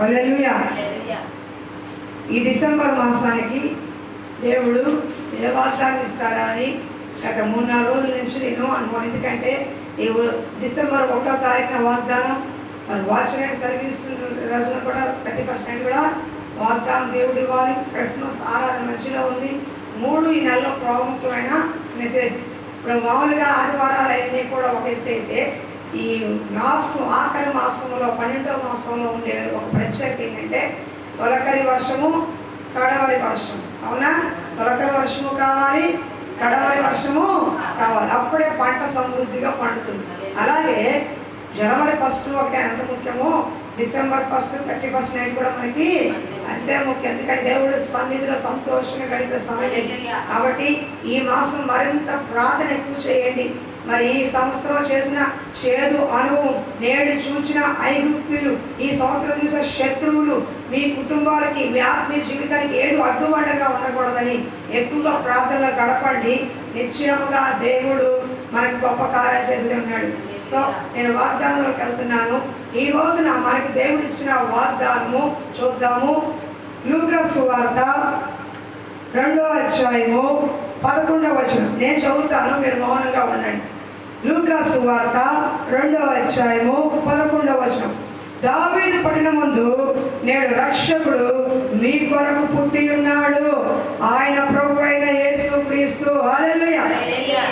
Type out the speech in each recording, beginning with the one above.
హల్లెలూయా. ఈ డిసెంబర్ మాసానికి దేవుడు ఏ వాగ్దానం ఇస్తారా అని గత 3-4 రోజుల నుంచి నేను అనుకోను. ఎందుకంటే ఈ డిసెంబర్ 1వ తారీఖున వాగ్దానం, మరి వాచ్మెన్ సర్వీస్ రోజున కూడా 31st నైట్ కూడా వాగ్దానం దేవుడు ఇవ్వాలి. క్రిస్మస్ ఆరాధన మధ్యలో ఉంది. 3 ఈ నెలలో ప్రాముఖ్యమైన మెసేజ్. ఇప్పుడు మామూలుగా ఆదివారాలు అవన్నీ కూడా ఒక ఎత్తు అయితే, ఈ ఆఖరి మాసంలో 12వ మాసంలో ఉండే ఒక ప్రత్యేకత ఏంటంటే తొలకరి వర్షము, కడవరి వర్షం. అవునా? తొలకరి వర్షము కావాలి, కడవరి వర్షము కావాలి. అప్పుడే పంట సమృద్ధిగా పండుతుంది. అలాగే జనవరి 1 ఒకటే ఎంత ముఖ్యమో డిసెంబర్ 1, 31st నైట్ కూడా మనకి అంతే ముఖ్యం. ఎందుకంటే దేవుడు సన్నిధిలో సంతోషంగా గడిపే సమయం. కాబట్టి ఈ మాసం మరింత ప్రార్థన ఎక్కువ చేయండి. మరి ఈ సంవత్సరం చేసిన చేదు అనుభవం, నేడు చూచిన ఐగుప్తులు, ఈ సంవత్సరం చూసిన శత్రువులు మీ కుటుంబాలకి, మీ ఆత్మీయ జీవితానికి ఏది అడ్డుబండగా ఉండకూడదని ఎక్కువగా ప్రార్థనలో గడపండి. నిశ్చయముగా దేవుడు మనకి గొప్ప కార్యాలు చేసి ఉన్నాడు. సో నేను వాగ్దానంలోకి వెళ్తున్నాను. ఈ రోజున మనకి దేవుడు ఇచ్చిన వాగ్దానము చూద్దాము. లూకా సువార్త 2వ అధ్యాయము 11వ వచనం. నేను చదువుతాను, మీరు మౌనంగా ఉండండి. లూకా సువార్త 2వ అధ్యాయము 11వ వచనం. దావీదు పట్టణమందు నేడు రక్షకుడు మీ కొరకు పుట్టి ఉన్నాడు, ఆయన ప్రభు అయిన యేసు క్రీస్తు. హల్లెలూయా.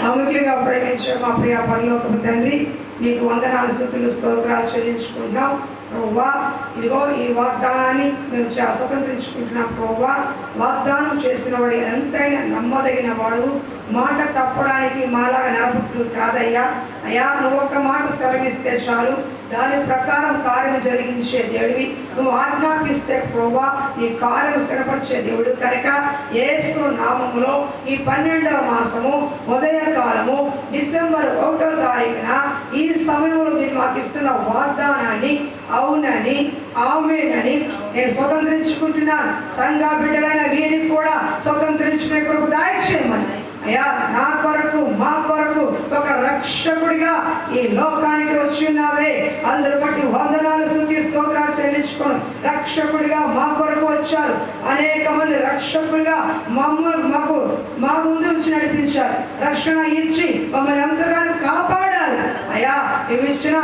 అముఖ్యంగా ప్రేమించే మా ప్రియ పరలోకపు తండ్రి, నీకు వందనాలు, స్తుతులు, స్తోత్రాలు చెల్లించుకుంటాం ప్రభువా. ఇదిగో ఈ వాగ్దానాన్ని మేము స్వతంత్రించుకుంటున్నాం ప్రభువా. వాగ్దానం చేసిన వాడు ఎంతైనా నమ్మదగిన వాడు, మాట తప్పడానికి మాలాగా నరపుట్లు కాదయ్యా. అయ్యా, నువ్వు ఒక్క మాట సెలవిస్తే చాలు, దాని ప్రకారం కార్యం జరిగించే దేవుడివి. నువ్వు ఆజ్ఞాపిస్తే ప్రభువా నీ కార్యం స్థిరపరిచే దేవుడు కనుక యేసు నామములో ఈ 12వ మాసము ఉదయకాలము డిసెంబర్ 1వ తారీఖున ఈ సమయంలో మీరు మాకు ఇస్తున్న వాగ్దానాన్ని అవునని, ఆమేనని నేను స్వతంత్రించుకుంటున్నాను. సంఘ బిడ్డలైన వీరికి కూడా స్వతంత్రించుకునే కృప దయచేయమని. అయ్యా, నా కొరకు, మా కొరకు ఒక రక్షకుడిగా ఈ లోకానికి వచ్చి ఉన్నావే, అందరు బట్టి వందనాలు, స్తుతి, స్తోత్రాలు చెల్లించుకోను. రక్షకుడిగా మా కొరకు వచ్చారు. అనేక మంది రక్షకుడిగా మా ముందు నుంచి నడిపించారు. రక్షణ ఇచ్చి మమ్మల్ని ఎంతగానో కాపాడారు. అయ్యా, ఇవి ఇచ్చిన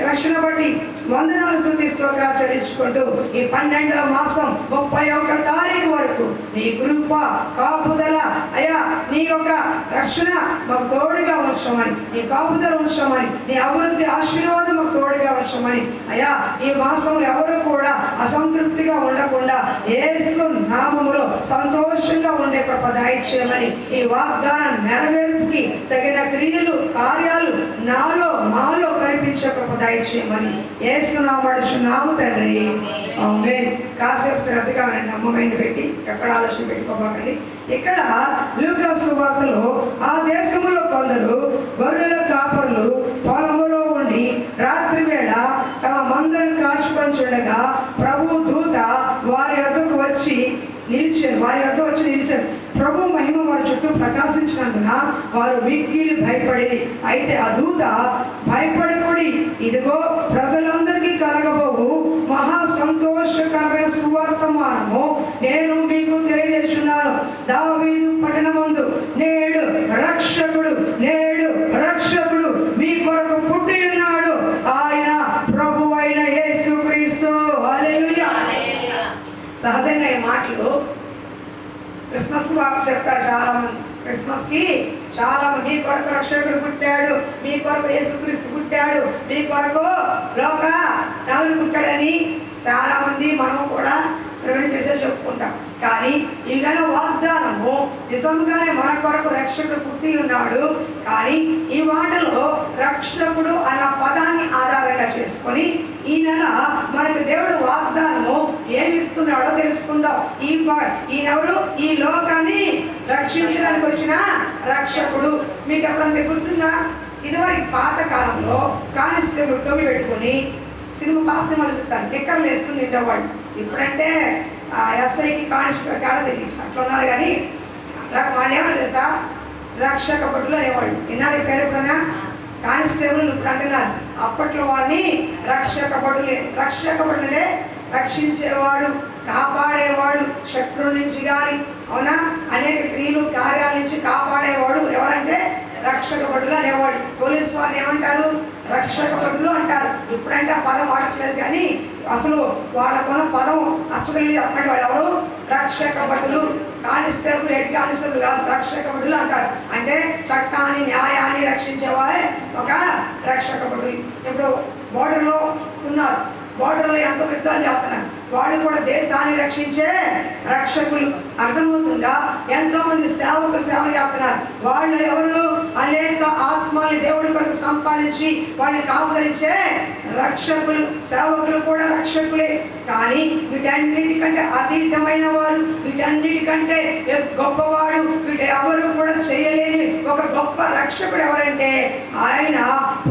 రక్షణ బట్టి వందనాలు, స్తుతి, స్తోత్రాలు చెల్లించుకుంటూ ఈ 12వ మాసం 31వ తారీఖు వరకు నీ కృప, కాపుదల, అయ్యా నీ యొక్క రక్షణ మాకు తోడుగా ఉంచమని, నీ కాపుదల ఉంచమని, నీ అభివృద్ధి ఆశీర్వాదం మాకు తోడుగా ఉంచమని. అయ్యా, ఈ మాసంలో ఎవరు కూడా అసంతృప్తిగా ఉండకుండా యేసు నామములో సంతోషంగా ఉండే కృప దయచేయమని, ఈ వాగ్దానం నెరవేర్పుకి తగిన క్రియలు, కార్యాలు నాలో మాలో కనిపించే కృప దయచేయమని యేసు నామము తండ్రి. ఆమేన్. కాసేపు శ్రద్ధగా అమ్మమైన పెట్టి ఎక్కడ ఆలోచన పెట్టుకోకండి. ఇక్కడ లూకా సువార్తలో ఆ దేశంలో కొందరు గొర్రెల కాపరులు పొలములో ఉండి రాత్రి వేళ తమ మందను కాచుకొని చూడగా ప్రభు దూత వారి వద్దకు వచ్చి నిలిచారు. ప్రభు మహిమ వారి చుట్టూ ప్రకాశించినందున వారు మిక్కిలి భయపడి, అయితే ఆ దూత భయపడకుడి, ఇదిగో ప్రజలందరికీ కలగబోవు మహా సంతోషకరమైన సువార్తమానము నేను మీకు తెలియజేస్తున్నాను. దావీదు పట్టణమందు నేడు రక్షకుడు మీ కొరకు పుట్టి ఉన్నాడు, ఆయన ప్రభు అయిన యేసు క్రీస్తు. హల్లెలూయా. సహజంగా ఈ మాటలు క్రిస్మస్ చెప్తారు చాలా మంది. క్రిస్మస్కి చాలా మంది మీ కొరకు రక్షకుడు పుట్టాడు, మీ కొరకు యేసుక్రీస్తు పుట్టాడు, మీ కొరకు లోక రాముడు పుట్టాడని చాలా మంది మనము కూడా మెసేజ్ చెప్పుకుంటాం. కానీ ఈ నెల వాగ్దానము నిజంగానే మన కొరకు రక్షకుడు పుట్టి ఉన్నాడు. కానీ ఈ మాటలో రక్షకుడు అన్న పదాన్ని ఆధారంగా చేసుకొని ఈ నెల మనకు దేవుడు వాగ్దానము ఏమిస్తున్నాడో తెలుసుకుందాం. ఈయనెవరు? ఈ లోకాన్ని రక్షించడానికి వచ్చిన రక్షకుడు. మీకు ఎప్పుడంతా గుర్తుందా? ఇదివరకు పాత కాలంలో కానిస్టేబుల్ టోపీ పెట్టుకుని సినిమా పాస్ సినిమాలు టిక్కర్లు వేసుకుని తింటేవాళ్ళు. ఇప్పుడంటే ఎస్ఐకి కానిస్టేబుల్ తేడా తెలియదు అట్లా ఉన్నారు. కానీ వాళ్ళు ఏమన్నా తెలుసా, రక్షక భటులు అనేవాళ్ళు. విన్నారు ఈ పేరు ఎప్పుడన్నా? కానిస్టేబుల్ ఇప్పుడు అంటున్నారు. అప్పట్లో వాళ్ళని రక్షక భటులు అంటే రక్షించేవాడు, కాపాడేవాడు, శత్రువుల నుంచి కానీ అవునా అనేక క్రియలు కార్యాల నుంచి కాపాడేవాడు ఎవరంటే రక్షక భటులు అనేవాడు. పోలీసు వాళ్ళు ఏమంటారు? రక్షక భటులు అంటారు. ఇప్పుడంటే ఆ పదం వాడట్లేదు, కానీ అసలు వాళ్ళకున్న పదం అచ్చగలి చెప్పండి. వాళ్ళు ఎవరు? రక్షక భటులు. కానిస్టేబుల్, హెడ్ కానిస్టేబుల్ కాదు, రక్షక భటులు అంటారు. అంటే చట్టాన్ని న్యాయాన్ని రక్షించేవారే ఒక రక్షక భటులు. ఇప్పుడు బోర్డర్లో ఉన్నారు, బోర్డర్లో ఎంత యుద్ధాలు చేస్తున్నారు, వాళ్ళు కూడా దేశాన్ని రక్షించే రక్షకులు. అర్థమవుతుందా? ఎంతో మంది సేవకులు సేవ చేస్తున్నారు. వాళ్ళు ఎవరు? అనేక ఆత్మల్ని దేవుడి కొరకు సంపాదించి వాళ్ళని కాపుదలించే రక్షకులు. సేవకులు కూడా రక్షకులే. కానీ వీటన్నిటికంటే అతీతమైన వారు, వీటన్నిటికంటే గొప్పవాడు, వీటి ఎవరు కూడా చేయలేని ఒక గొప్ప రక్షకుడు ఎవరంటే ఆయన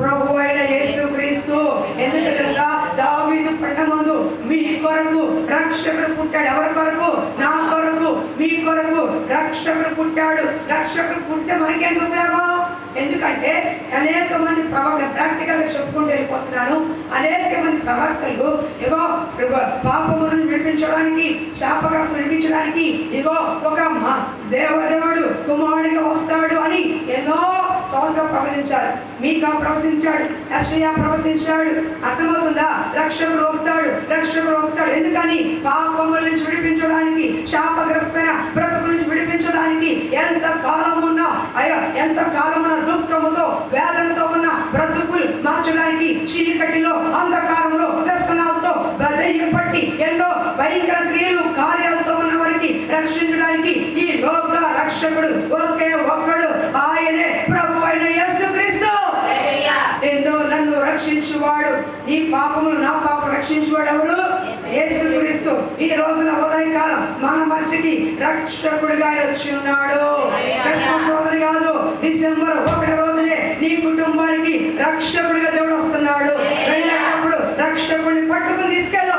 ప్రభువు అయిన యేసుక్రీస్తు. ఎందుకు తెలుసా? దావీదు పట్టణమందు మీ కొరకు రక్షకుడు పుట్టాడు. ఎవరి కొరకు? నా కొరకు, మీ కొరకు రక్షకుడు పుట్టాడు. రక్షకుడు పుట్టితే మనకేంటి ఉపయోగం? ఎందుకంటే అనేక మంది ప్రవక్తలు, ప్రాక్టికల్గా చెప్పుకుంటూ వెళ్ళిపోతున్నాను, అనేక మంది ప్రవక్తలు ఇగో పాపములను విడిపించడానికి, శాపగ్రస్తులను విడిపించడానికి ఇగో ఒక దేవదేవుడు కుమారుడిగా వస్తాడు అని ఎన్నో సంవత్సరాలు ప్రవచించారు. మీకా ప్రవచించాడు, యెషయా ప్రవచించాడు. అర్థమవుతుందా? రక్షకుడు వస్తాడు, రక్షకుడు వస్తాడు. ఎందుకని? పాపముల నుంచి విడిపించడానికి, శాపగ్రస్తమైన బ్రతుకు నుంచి విడిపించడానికి. ఎంత కాలం ఉన్నా అయ్యో, ఎంత కాలమున్న దుఃఖముతో వేదనతో ఉన్న బ్రతుకులు మార్చడానికి, చీకటిలో అంధకారంలో వ్యసనాలతో పట్టి ఎన్నో భయంకర క్రియలు కార్యాలతో ఉన్న వారికి రక్షించడానికి ఈ లోక రక్షకుడు ఒకే ఒక్కడు, ఆయనే ప్రభువైన యేసుక్రీస్తు. ఎన్నో నన్ను రక్షించువాడు, నీ పాపములు నా పాపం రక్షించువాడు ఎవరు? యేసుక్రీస్తు. ఈ రోజున ఉదయకాలం మన మధ్యకి రక్షకుడిగా వచ్చి ఉన్నాడు. సోదరి కాదు, డిసెంబర్ 1 రోజునే నీ కుటుంబానికి రక్షకుడిగా దేవుడు వస్తున్నాడు. వెళ్ళేటప్పుడు రక్షకుడిని పట్టుకుని తీసుకెళ్ళు,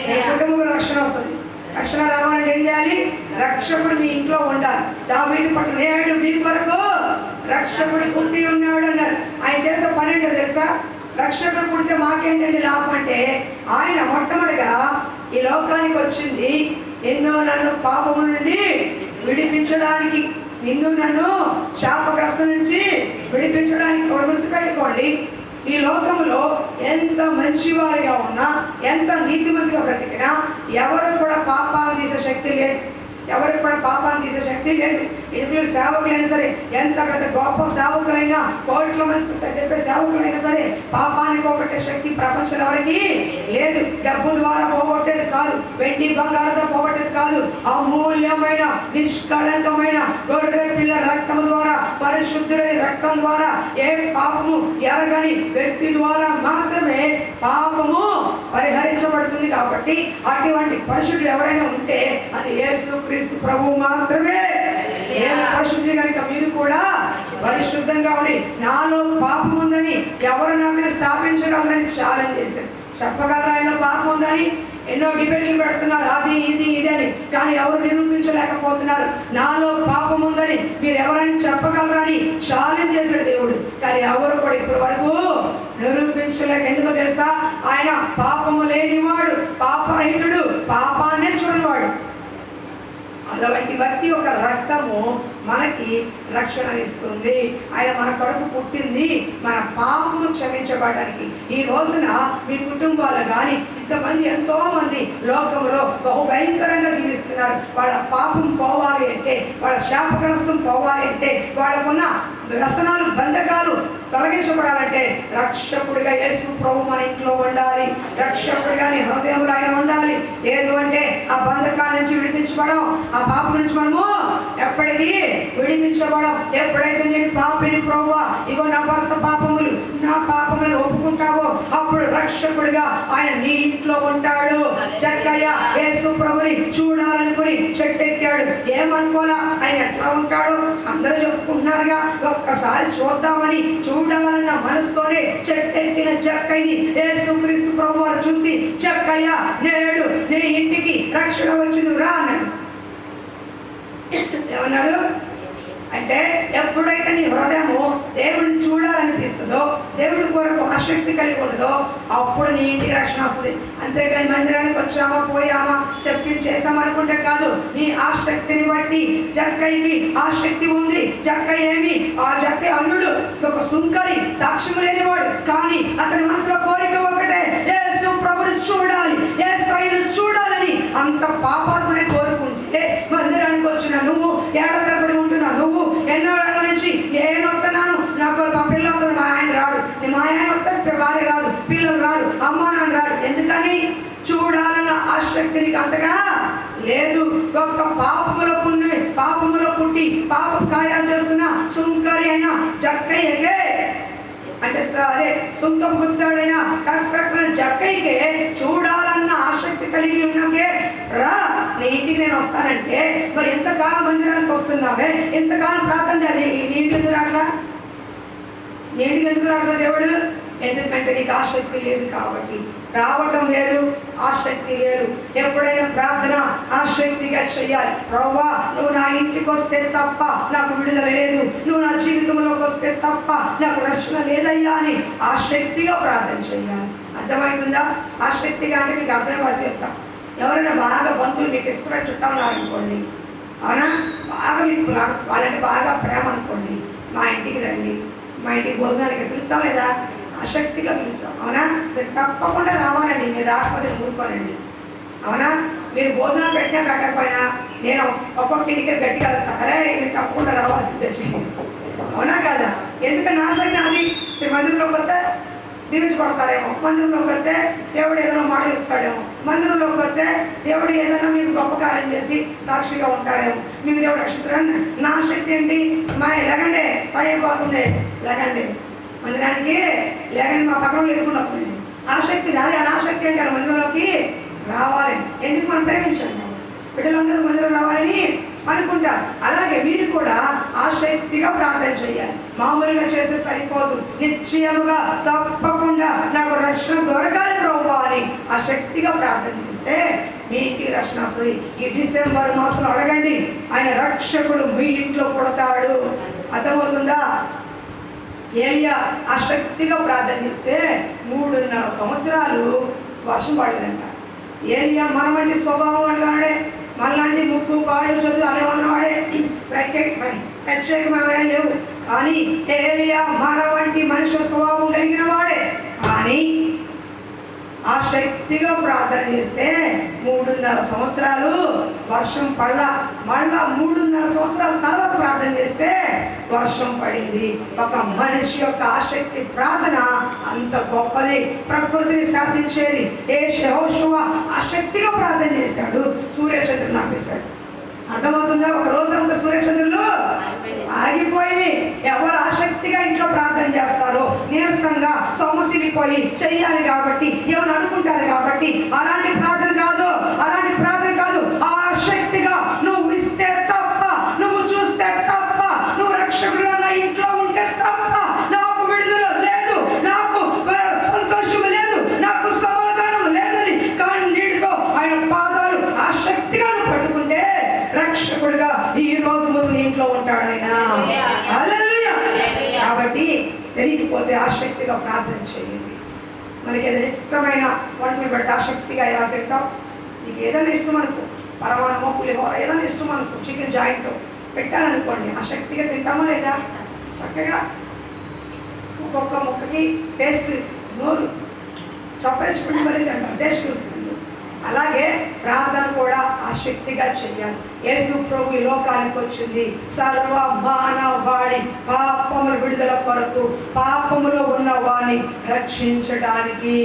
నీ కుటుంబం రక్షణ వస్తుంది. రక్షణ రావాలంటే ఏం చేయాలి? రక్షకుడు మీ ఇంట్లో ఉండాలి. దావీదు పట్ల నేడు మీ కొరకు రక్షకుడు పుట్టి ఉన్నాడు అన్నాడు. ఆయన చేసే పని ఏంటో తెలుసా? రక్షకుడు పుడితే మాకేంటండి లాభం అంటే, ఆయన మొట్టమొదటిగా ఈ లోకానికి వచ్చింది ఎన్నో నన్ను పాపము నుండి విడిపించడానికి, నిన్ను నన్ను శాపగ్రస్తం నుంచి విడిపించడానికి. గుర్తుపెట్టుకోండి, ఈ లోకంలో ఎంత మంచివారిగా ఉన్నా, ఎంత నీతిమంతిగా బ్రతికినా ఎవరు కూడా పాపాలు తీసే శక్తి లేదు. ఎవరికి కూడా పాపాన్ని తీసే శక్తి లేదు. ఎదురు సేవకులైనా సరే, ఎంత పెద్ద గొప్ప సేవకులైనా, కోట్ల మంది చెప్పే సేవకులైనా సరే, పాపాన్ని పోగొట్టే శక్తి ప్రపంచంలో ఎవరికి లేదు. డబ్బు ద్వారా పోగొట్టేది కాదు, వెండి బంగారంతో పోగొట్టేది కాదు. అమూల్యమైన నిష్కళంకమైన గొర్రె పిల్ల రక్తం ద్వారా, పరిశుద్ధులైన రక్తం ద్వారా, ఏ పాపము ఎరగని వ్యక్తి ద్వారా మాత్రమే పాపము పరిహరించబడుతుంది. కాబట్టి అటువంటి పరిశుద్ధులు ఎవరైనా ఉంటే అది యేసుక్రీస్తు ప్రభువు మాత్రమే. నేను పరిశుద్ధి కనుక మీరు కూడా పరిశుద్ధంగా ఉండి, నాలో పాపం ఉందని ఎవరు నా మీద స్థాపించగలరని ఛాలెంజ్ చేశారు. చెప్పగలరా ఆయన పాపం ఉందని? ఎన్నో డిబేట్లు పెడుతున్నారు, అది ఇది అని, కానీ ఎవరు నిరూపించలేకపోతున్నారు. నాలో పాపం ఉందని మీరు ఎవరైనా చెప్పగలరని ఛాలెంజ్ చేశాడు దేవుడు. కానీ ఎవరు కూడా ఇప్పటి వరకు నిరూపించలేక. ఎందుకో తెలుసా? ఆయన పాపము లేనివాడు, పాపరహితుడు, పాపాన్నే చూడనివాడు. అటువంటి వ్యక్తి యొక్క రక్తము మనకి రక్షణ ఇస్తుంది. ఆయన మన కొరకు పుట్టింది మన పాపము క్షమించబడడానికి. ఈ రోజున మీ కుటుంబాలు కానీ ఇంతమంది ఎంతో మంది లోకంలో బహు భయంకరంగా జీవిస్తున్నారు. వాళ్ళ పాపం పోవాలి అంటే, వాళ్ళ శాపగ్రస్తం పోవాలి అంటే, వాళ్ళకున్న వ్యసనాలు, బంధకాలు తొలగించబడాలంటే రక్షకుడిగా యేసు ప్రభు మన ఇంట్లో ఉండాలి. రక్షకుడిగా నీ హృదయంలో ఆయన ఉండాలి. లేదు అంటే ఆ బంధకాల నుంచి విడిపించబడం, ఆ పాపం నుంచి మనము ఎప్పటికీ విడిపించబడం. ఎప్పుడైతే నేను పాపిని ప్రభువా, ఇగో నా భర్త పాపములు, నా పాపములను ఒప్పుకుంటావో అప్పుడు రక్షకుడిగా ఆయన నీ ఇంట్లో ఉంటాడు. జక్కయ్య యేసు ప్రభుని చూడాలనుకుని చెట్టెక్కాడు. ఏమనుకోలా, ఆయన ఎట్లా ఉంటాడు అందరూ చెప్పుకుంటున్నారుగా, ఒక్కసారి చూద్దామని చూడాలన్న మనసుతోనే చెట్టెక్కిన జక్కయ్యని యేసుక్రీస్తు ప్రభు వారు చూసి, జక్కయ్య నేడు నీ ఇంటికి రక్షణ వచ్చి నువ్వు రా అన్నాడు. ఏమన్నాడు అంటే, ఎప్పుడైతే నీ హృదయము దేవుడిని చూడాలనిపిస్తుందో, దేవుడి కొరకు ఆసక్తి కలిగి ఉండదో అప్పుడు నీ ఇంటికి రక్షణ వస్తుంది. అంతేకాని మందిరానికి వచ్చామా పోయామా చేసామనుకుంటే కాదు. నీ ఆసక్తిని బట్టి జక్కయ్యకి ఆసక్తి ఉంది. జక్కయ్య ఏమి ఆ జక్కయ్య అల్లుడు ఒక సుంకరి, సాక్ష్యం లేనివాడు, కానీ అతని మనసులో కోరిక ఒకటే, యేసు ప్రభుని చూడాలి, యేసయ్యను చూడాలని. అంత పాపాత్ముడే కోరుకుంటే మందిరానికి వచ్చిన నువ్వు, ఏళ్ల తరబడి ఉంటున్నా నువ్వు, ఎన్నో ఏళ్ల నుంచి నేను వస్తున్నాను, నాకు మా పిల్లలు వస్తుంది, మా ఆయన రాడు, మా ఆయన వస్తే భార్య రాదు, పిల్లలు రాదు, అమ్మ నాన్న రాదు. ఎందుకని? చూడాలన్న ఆసక్తి నీకు అంతగా లేదు. ఒక్క పాపములో పుట్టి పాప కార్యాలు చేస్తున్న సుంకరి అయినా జక్కయ్యకే, అంటే అదే సుంకం గుర్తాడైనా కన్స్ట్రక్టర్ జక్కయ్యకే చూడాలన్న ఆసక్తి కలిగి ఉన్నాకే రా నీ ఇంటికి నేను వస్తానంటే, మరి ఎంతకాలం మందిరానికి వస్తున్నావే, ఎంతకాలం ప్రార్థన చేయాలి? నీటికి ఎందుకు రాట్లా దేవుడు? ఎందుకంటే నీకు ఆసక్తి లేదు కాబట్టి. రావటం లేదు, ఆసక్తి లేదు. ఎప్పుడైనా ప్రార్థన ఆసక్తిగా చెయ్యాలి. ప్రభువా, నువ్వు నా ఇంటికి వస్తే తప్ప నాకు విడుదల లేదు, నువ్వు నా జీవితంలోకి వస్తే తప్ప నాకు రక్షణ లేదయ్యా అని ఆసక్తిగా ప్రార్థన చెయ్యాలి. అర్థమవుతుందా? ఆసక్తిగా అంటే మీకు అర్థమయ్యేది చెప్తా. ఎవరైనా బాగా బంధువులు మీకు ఇష్టమైన చుట్టాలనుకోండి, అవునా, బాగా మీకు వాళ్ళంటే బాగా ప్రేమ అనుకోండి, మా ఇంటికి రండి, మా ఇంటికి భోజనానికి పిలుస్తాం లేదా? ఆసక్తిగా పిలుస్తాం, అవునా? మీరు తప్పకుండా రావాలండి. మీరు రాకపోతే ఊరుకోనండి, అవునా? మీరు భోజనం పెట్టినా పెట్టకపోయినా నేను ఒక్కొక్క ఇంటికి గట్టిగా అరే మీరు తప్పకుండా రావాల్సింది వచ్చింది, అవునా కదా? ఎందుకంటే ఆసక్తి అది. మీరు మందిరంలోకి వస్తే దీవించబడతారేమో, మందిరంలోకి వస్తే దేవుడు ఏదైనా మాట చెప్తాడేమో, మందిరంలోకి వస్తే దేవుడు ఏదైనా మీకు గొప్ప కార్యం చేసి సాక్షిగా ఉంటారేమో, మీకు దేవుడు రక్షిస్తారని నా ఆసక్తి ఏంటి? మా లేకండి టైం పోతుంది, లేకండి మందిరానికి లేకండి, మా పక్కన ఎదుర్కొన్నప్పుడు ఆసక్తి రాదు. అనాసక్తి అంటే మందిరంలోకి రావాలి. ఎందుకు? మనం ప్రేమించాలి, బిడ్డలందరూ మందిరం రావాలని అనుకుంటారు. అలాగే మీరు కూడా ఆసక్తిగా ప్రార్థన చేయాలి. మామూలుగా చేస్తే సరిపోదు, నిశ్చయముగా తప్పకుండా నాకు రక్షణ దొరకాలి ప్రభువా అని ఆసక్తిగా ప్రార్థన చేస్తే మీ ఇంటికి రక్షణ వస్తుంది. ఈ డిసెంబర్ మాసంలో అడగండి, ఆయన రక్షకుడు మీ ఇంట్లో పుడతాడు. అర్థమవుతుందా? ఏలియా ఆసక్తిగా ప్రార్థన చేస్తే 3.5 సంవత్సరాలు వర్షం పడలేదంట. ఏలియా మన వంటి స్వభావం అన్నాడే, మనలాంటి ముక్కు కాళ్ళు చదువు అనే ఉన్నవాడే, ప్రత్యేకమైన లేవు. కానీ ఏలియా మన వంటి మనుష్య స్వభావం కలిగిన వాడే. కానీ ఆసక్తిగా ప్రార్థన చేస్తే 3.5 సంవత్సరాలు వర్షం పడలా. మళ్ళా 3.5 సంవత్సరాల తర్వాత ప్రార్థన చేస్తే వర్షం పడింది. ఒక మనిషి యొక్క ఆసక్తి ప్రార్థన అంత గొప్పది, ప్రకృతిని శాసించేది. యెహోషువ ఆసక్తిగా ప్రార్థన చేశాడు, సూర్యచంద్రుని ఆపేశాడు. అర్థమవుతుందా? ఒక రోజంతా సూర్యచంద్రులు ఆగిపోయి ఎవరు ఆసక్తిగా ఇంట్లో ప్రార్థన చేస్తారో నీరసంగా సొమ్మసిలిపోయి చెయ్యాలి కాబట్టి, ఎవరు అనుకుంటారు కాబట్టి అలాంటి ప్రార్థన కాదు, అలాంటి ప్రార్థన కాదు. ఆసక్తిగా నువ్వు ఇస్తే తప్ప, నువ్వు చూస్తే తప్ప, నువ్వు రక్షకుడుగా నా ఇంట్లో ఉంటే తప్ప నాకు విడుదల లేదు, నాకు సంతోషం లేదు, నాకు సమాధానం లేదని కన్నీటితో ఆయన పాదాలు ఆసక్తిగా నువ్వు పట్టుకుంటే రక్షకుడుగా ఈ రోజు ముందు ఇంట్లో ఉంటాడు ఆయన. హల్లెలూయా. కాబట్టి తెలియకపోతే ఆసక్తిగా ప్రార్థన చేయండి. మనకి ఏదైనా ఇష్టమైన వంటలు పెడితే ఆసక్తిగా ఎలా తింటాం? నీకు ఏదైనా ఇష్టం అనుకో, పరమాన్నమో పులిహోర ఏదైనా ఇష్టం అనుకో, చికెన్ జాయింట్ పెట్టాలనుకోండి, ఆసక్తిగా తింటామా లేదా? చక్కగా ఒక్కొక్క ముక్కకి టేస్ట్ నోరు చప్పరించుకుంటూ మరి తింటాం, టేస్ట్ చూస్తుంది. అలాగే ప్రార్థన కూడా ఆసక్తిగా చెయ్యాలి. యేసు ప్రభు ఈ లోకానికి వచ్చింది సర్వ మానవాళి పాపముల విడుదల కొరకు, పాపములో ఉన్న వాడిని రక్షించడానికి.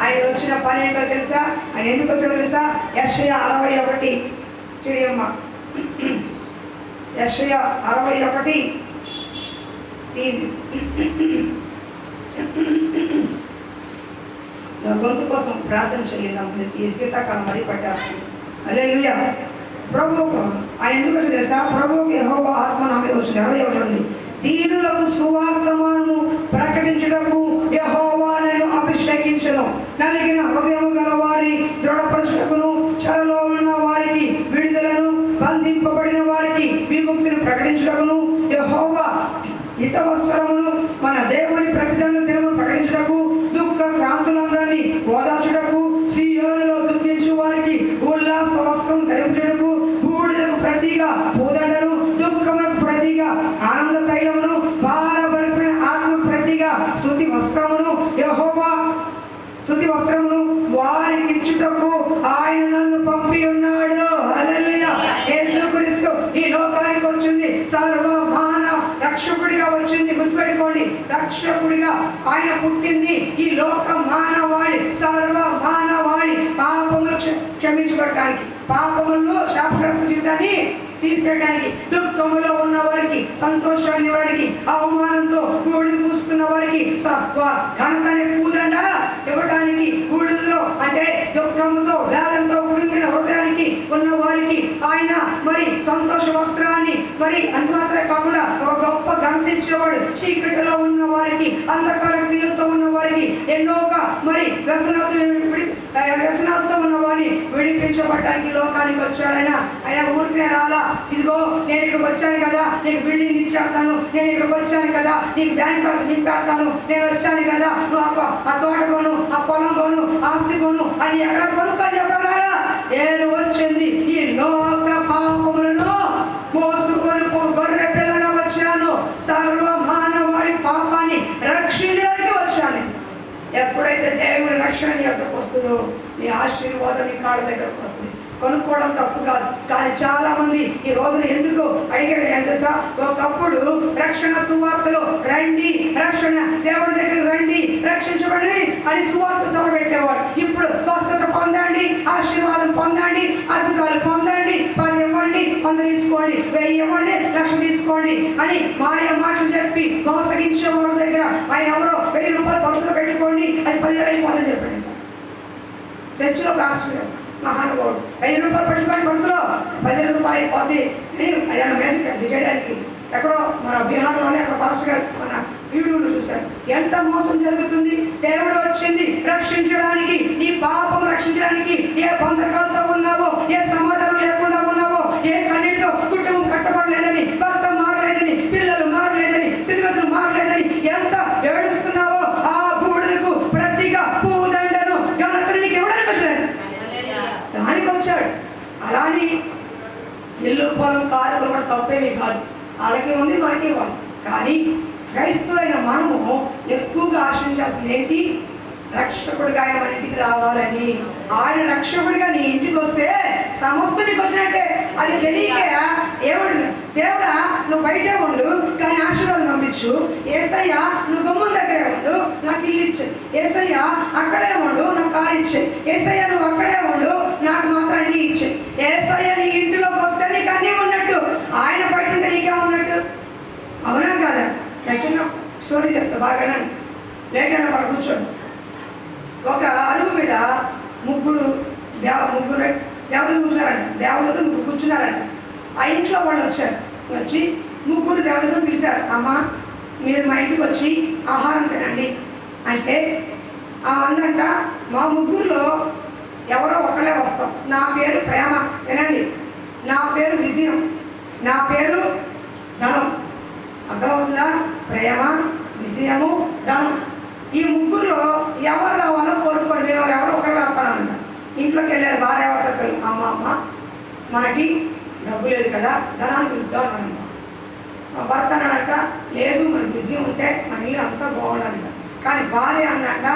ఆయన వచ్చిన పని ఏంటో తెలుసా? ఆయన ఎందుకు వచ్చాడో తెలుసా? యెషయా 61 చూడమ్మా, యెషయా 61 గొంతు కోసం ప్రార్థన చేయాలి. ఈ శీతాకాలం మరీ పట్టేస్తుంది. హల్లెలూయా. ప్రభువుకు ఆయన ఎందుకంటే తెలుసా? ప్రభువుకు యెహోవా ఆత్మ నా మీద వచ్చింది. 61 దీనులకు సువార్తమానము ప్రకటించుటకు యెహోవా నన్ను అభిషేకించెను. నలిగిన హృదయము గల వారి దృఢపరచుటకును, చెరలో ఉన్న వారికి విడుదలను, బంధింపబడిన వారికి విముక్తిని ప్రకటించుటకును, యెహోవా హితవత్సరమును మన దేవుని ప్రతిదండ దినమును వచ్చి ఉల్లాస వస్త్రం ధరించుటకు, బూడిదకు ప్రతిగా పూదండను, దుఃఖములకు ప్రతిగా ఆనంద తైలమును, భారభరిత ఆత్మకు ప్రతిగా స్తుతి వస్త్రమును, యెహోవా స్తుతి వస్త్రమును వారికి ఇచ్చుటకు ఆయన నన్ను పంపి ఉన్నాడు. హల్లెలూయా. యేసుక్రీస్తు ఈ లోకానికి వచ్చింది, సర్వ మానవ రక్షకుడిగా వచ్చింది. గుర్తుపెట్టుకోండి, రక్షకుడిగా ఆయన పుట్టింది ఈ లోక మానవాళి, సర్వ మానవాళి పాపములు క్షమించబడటానికి, పాపములు శాపగ్రస్త జీవితాన్ని తీసేయడానికి, దుఃఖములో ఉన్న వారికి సంతోషాన్ని ఇవ్వడానికి, అవమానంతో బూడిద పూసుకున్న వారికి ఘనతనే పూదండ ఇవ్వడానికి, బూడిదలో అంటే దుఃఖంతో వేదంతో కుడికిన హృదయానికి ఉన్న వారికి ఆయన మరి సంతోష వస్త్రాన్ని, మరి అంతమాత్రమే కాకుండా ఒక గొప్ప ఘనత ఇచ్చేవాడు. చీకటిలో ఉన్న వారికి, అంధకార క్రియలతో ఉన్న వారికి, ఎన్నోగా మరి వ్యసనాలతో ఉన్న వారిని విడిపించబడటానికి లోకానికి వచ్చాడు. ఆయన ఊరికే రాలా, ఇదిగో నేను ఇక్కడికి వచ్చాను కదా, నీకు బిల్డింగ్ ఇచ్చేస్తాను, నేను ఇక్కడికి వచ్చాను కదా, నీకు బ్యాంక్ పాస్ నింపేస్తాను, నేను వచ్చాను కదా, నువ్వు ఆ తోట కొను, ఆ పొలం కొను, ఆస్తి కొను అని ఎక్కడ కొనుక్కొని చెప్పారా? నేను వచ్చింది ఈ లోక పాపములను మోసుకొని గొర్రె పిల్లగా వచ్చాను, సర్వ మానవాళి పాపాన్ని రక్షించడానికి వచ్చాను. ఎప్పుడైతే దేవుడి రక్షణ నీ వద్దకు వస్తుందో నీ ఆశీర్వాదం నీ కాళ్ళ దగ్గరకు వస్తుంది. కొనుక్కోవడం తప్పు కాదు, కానీ చాలా మంది ఈ రోజున ఎందుకు అడిగారు అంటే సార్, ఒకప్పుడు రక్షణ సువార్తలో రండి, రక్షణ దేవుడి దగ్గర రండి, రక్షించబడి అని సువార్త సభ పెట్టేవాడు. ఇప్పుడు స్వస్థత పొందండి, ఆశీర్వాదం పొందండి, అద్భుతాలు పొందండి, 10 ఇవ్వండి, 100 తీసుకోండి, 1000 ఇవ్వండి, 1,00,000 తీసుకోండి అని మాయ మాటలు చెప్పి మోసగించే వాళ్ళ దగ్గర ఆయన ఎవరో 1000 రూపాయలు పర్సులో పెట్టుకోండి, అది 10,000 అయిపోతుందని చెప్పండి. చర్చిలో పాస్టర్ మహానుభావుడు 5 రూపాయలు పెట్టుకోండి పర్సులో, 10,000 రూపాయలు అయిపోద్ది అని ఆయన మ్యాజిక్ చేయడానికి ఎక్కడో మన బీహార్లోనే అక్కడ పాస్టర్ గారు మన వీడియోలు చూశారు. ఎంత మోసం జరుగుతుంది. దేవుడు వచ్చింది రక్షించడానికి, నీ పాపము రక్షించడానికి. ఏ బంధకాలతో ఉన్నావో, ఏ సమాధానం లేకుండా ఉన్నావో, ఏ కన్నీటితో కుటుంబం కట్టబడలేదని, భర్త మారలేదని, పిల్లలు మారలేదని, స్థితిగతులు మారలేదని ఎంత ఏడుస్తున్నావో ఆ బూడిదకు ప్రతిగా పూదండను ఘనతను నీకు ఇవ్వడానికి వచ్చాడు, దానికి వచ్చాడు. అలాని ఇల్లు పొలం కాదు కూడా తప్పేమి కాదు, వాళ్ళకి ఉంది మనకి ఇవ్వాలి. కానీ క్రైస్తవులైన మనము ఎక్కువగా ఆశించాల్సింది ఏంటి? రక్షకుడిగా ఆయన మన ఇంటికి రావాలని. ఆయన రక్షకుడిగా నీ ఇంటికి వస్తే సమస్తనికి వచ్చినట్టే. అది తెలియక ఏమంటుంది, దేవుడా నువ్వు బయటే ఉండు కానీ ఆశీర్వాదం పంపించు, ఏసయ్య నువ్వు గుమ్మం దగ్గరే ఉండు నాకు ఇల్లు ఇచ్చే, ఏసయ్య అక్కడే ఉండు నాకు కారు ఇచ్చే, ఏసయ్య నువ్వు అక్కడే ఉండు నాకు మాత్రం అన్నీ ఇచ్చే. ఏసయ్య నీ ఇంటిలోకి వస్తే నీకు అన్నీ ఉన్నట్టు, ఆయన బయట ఉంటే నీకే ఉన్నట్టు. అవునా కాదా? చిన్న స్టోరీ చెప్తా బాగానే, లేట్ అయినా మనం కూర్చోండి. ఒక అరుగు మీద ముగ్గురు దేవతలు కూర్చున్నారంట, దేవతలు ముగ్గురు కూర్చున్నారంట. ఆ ఇంట్లో వాళ్ళు వచ్చారు, వచ్చి ముగ్గురు దేవతలు పిలిచారు, అమ్మ మీరు మా ఇంటికి వచ్చి ఆహారం తినండి అంటే ఆ అందంట, మా ముగ్గురులో ఎవరో ఒకళ్ళే వస్తాం, నా పేరు ప్రేమ, వినండి, నా పేరు విజయం, నా పేరు ధనం. అర్థమవుతుందా? ప్రేమ, విజయము, ధనం. ఈ ముగ్గురులో ఎవరు రావాలో కోరుకోండి, మేము ఎవరో ఒకరు వస్తానంట. ఇంట్లోకి వెళ్ళారు భార్య భర్తలు, అమ్మ మనకి డబ్బు లేదు కదా, ధనానికి ఇద్దాం అంట. భర్త అన్నాడంట, లేదు మనకి విజయం ఉంటే మన ఇల్లు అంతా బాగుండాలంట. కానీ భార్య అన్నట,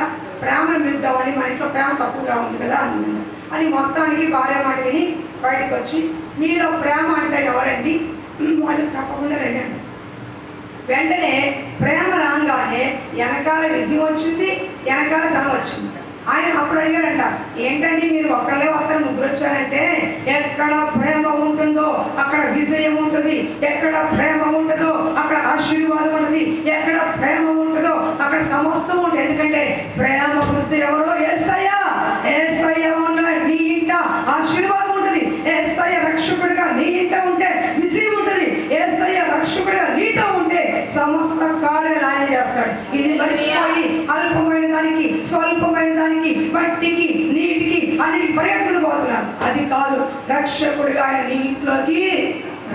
ప్రేమను పిలుద్దామని, మన ఇంట్లో ప్రేమ తక్కువగా ఉంది కదా అని మొత్తానికి భార్య మాట విని బయటకు వచ్చి, మీరు ప్రేమ అంటే ఎవరండి? వాళ్ళు తప్పకుండా రండి అంట. వెంటనే ప్రేమ రాగానే వెనకాల విజయం వచ్చింది, వెనకాల ధనం వచ్చింది. ఆయన అప్పుడు అడిగారంట, ఏంటండి మీరు ఒక్కళ్ళే వస్తారు ముగ్గురు వచ్చారంటే, ఎక్కడ ప్రేమ ఉంటుందో అక్కడ విజయం ఉంటుంది, ఎక్కడ ప్రేమ ఉంటుందో అక్కడ ఆశీర్వాదం ఉంటుంది, ఎక్కడ ప్రేమ ఉంటుందో అక్కడ సమస్తం ఉంటుంది. ఎందుకంటే ప్రేమ గుర్తు ఎవరో యేసయ్య. యేసయ్య ఉన్న నీ ఇంట ఆశీర్వాదం ఉంటుంది, యేసయ్య రక్షకుడిగా నీ ఇంట ఉంటే విజయం ఉంటుంది, యేసయ్య రక్షకుడిగా నీతో ఉంటే సమస్త కార్యాలు ఆయన చేస్తాడు. ఇది మర్చిపోయి అల్పమైన దానికి, స్వల్పమైన దానికి, మట్టికి, నీటికి, అన్నిటికి పరిగెత్తుకుని పోతున్నారు. అది కాదు, రక్షకుడిగా ఆయన నీ ఇంట్లోకి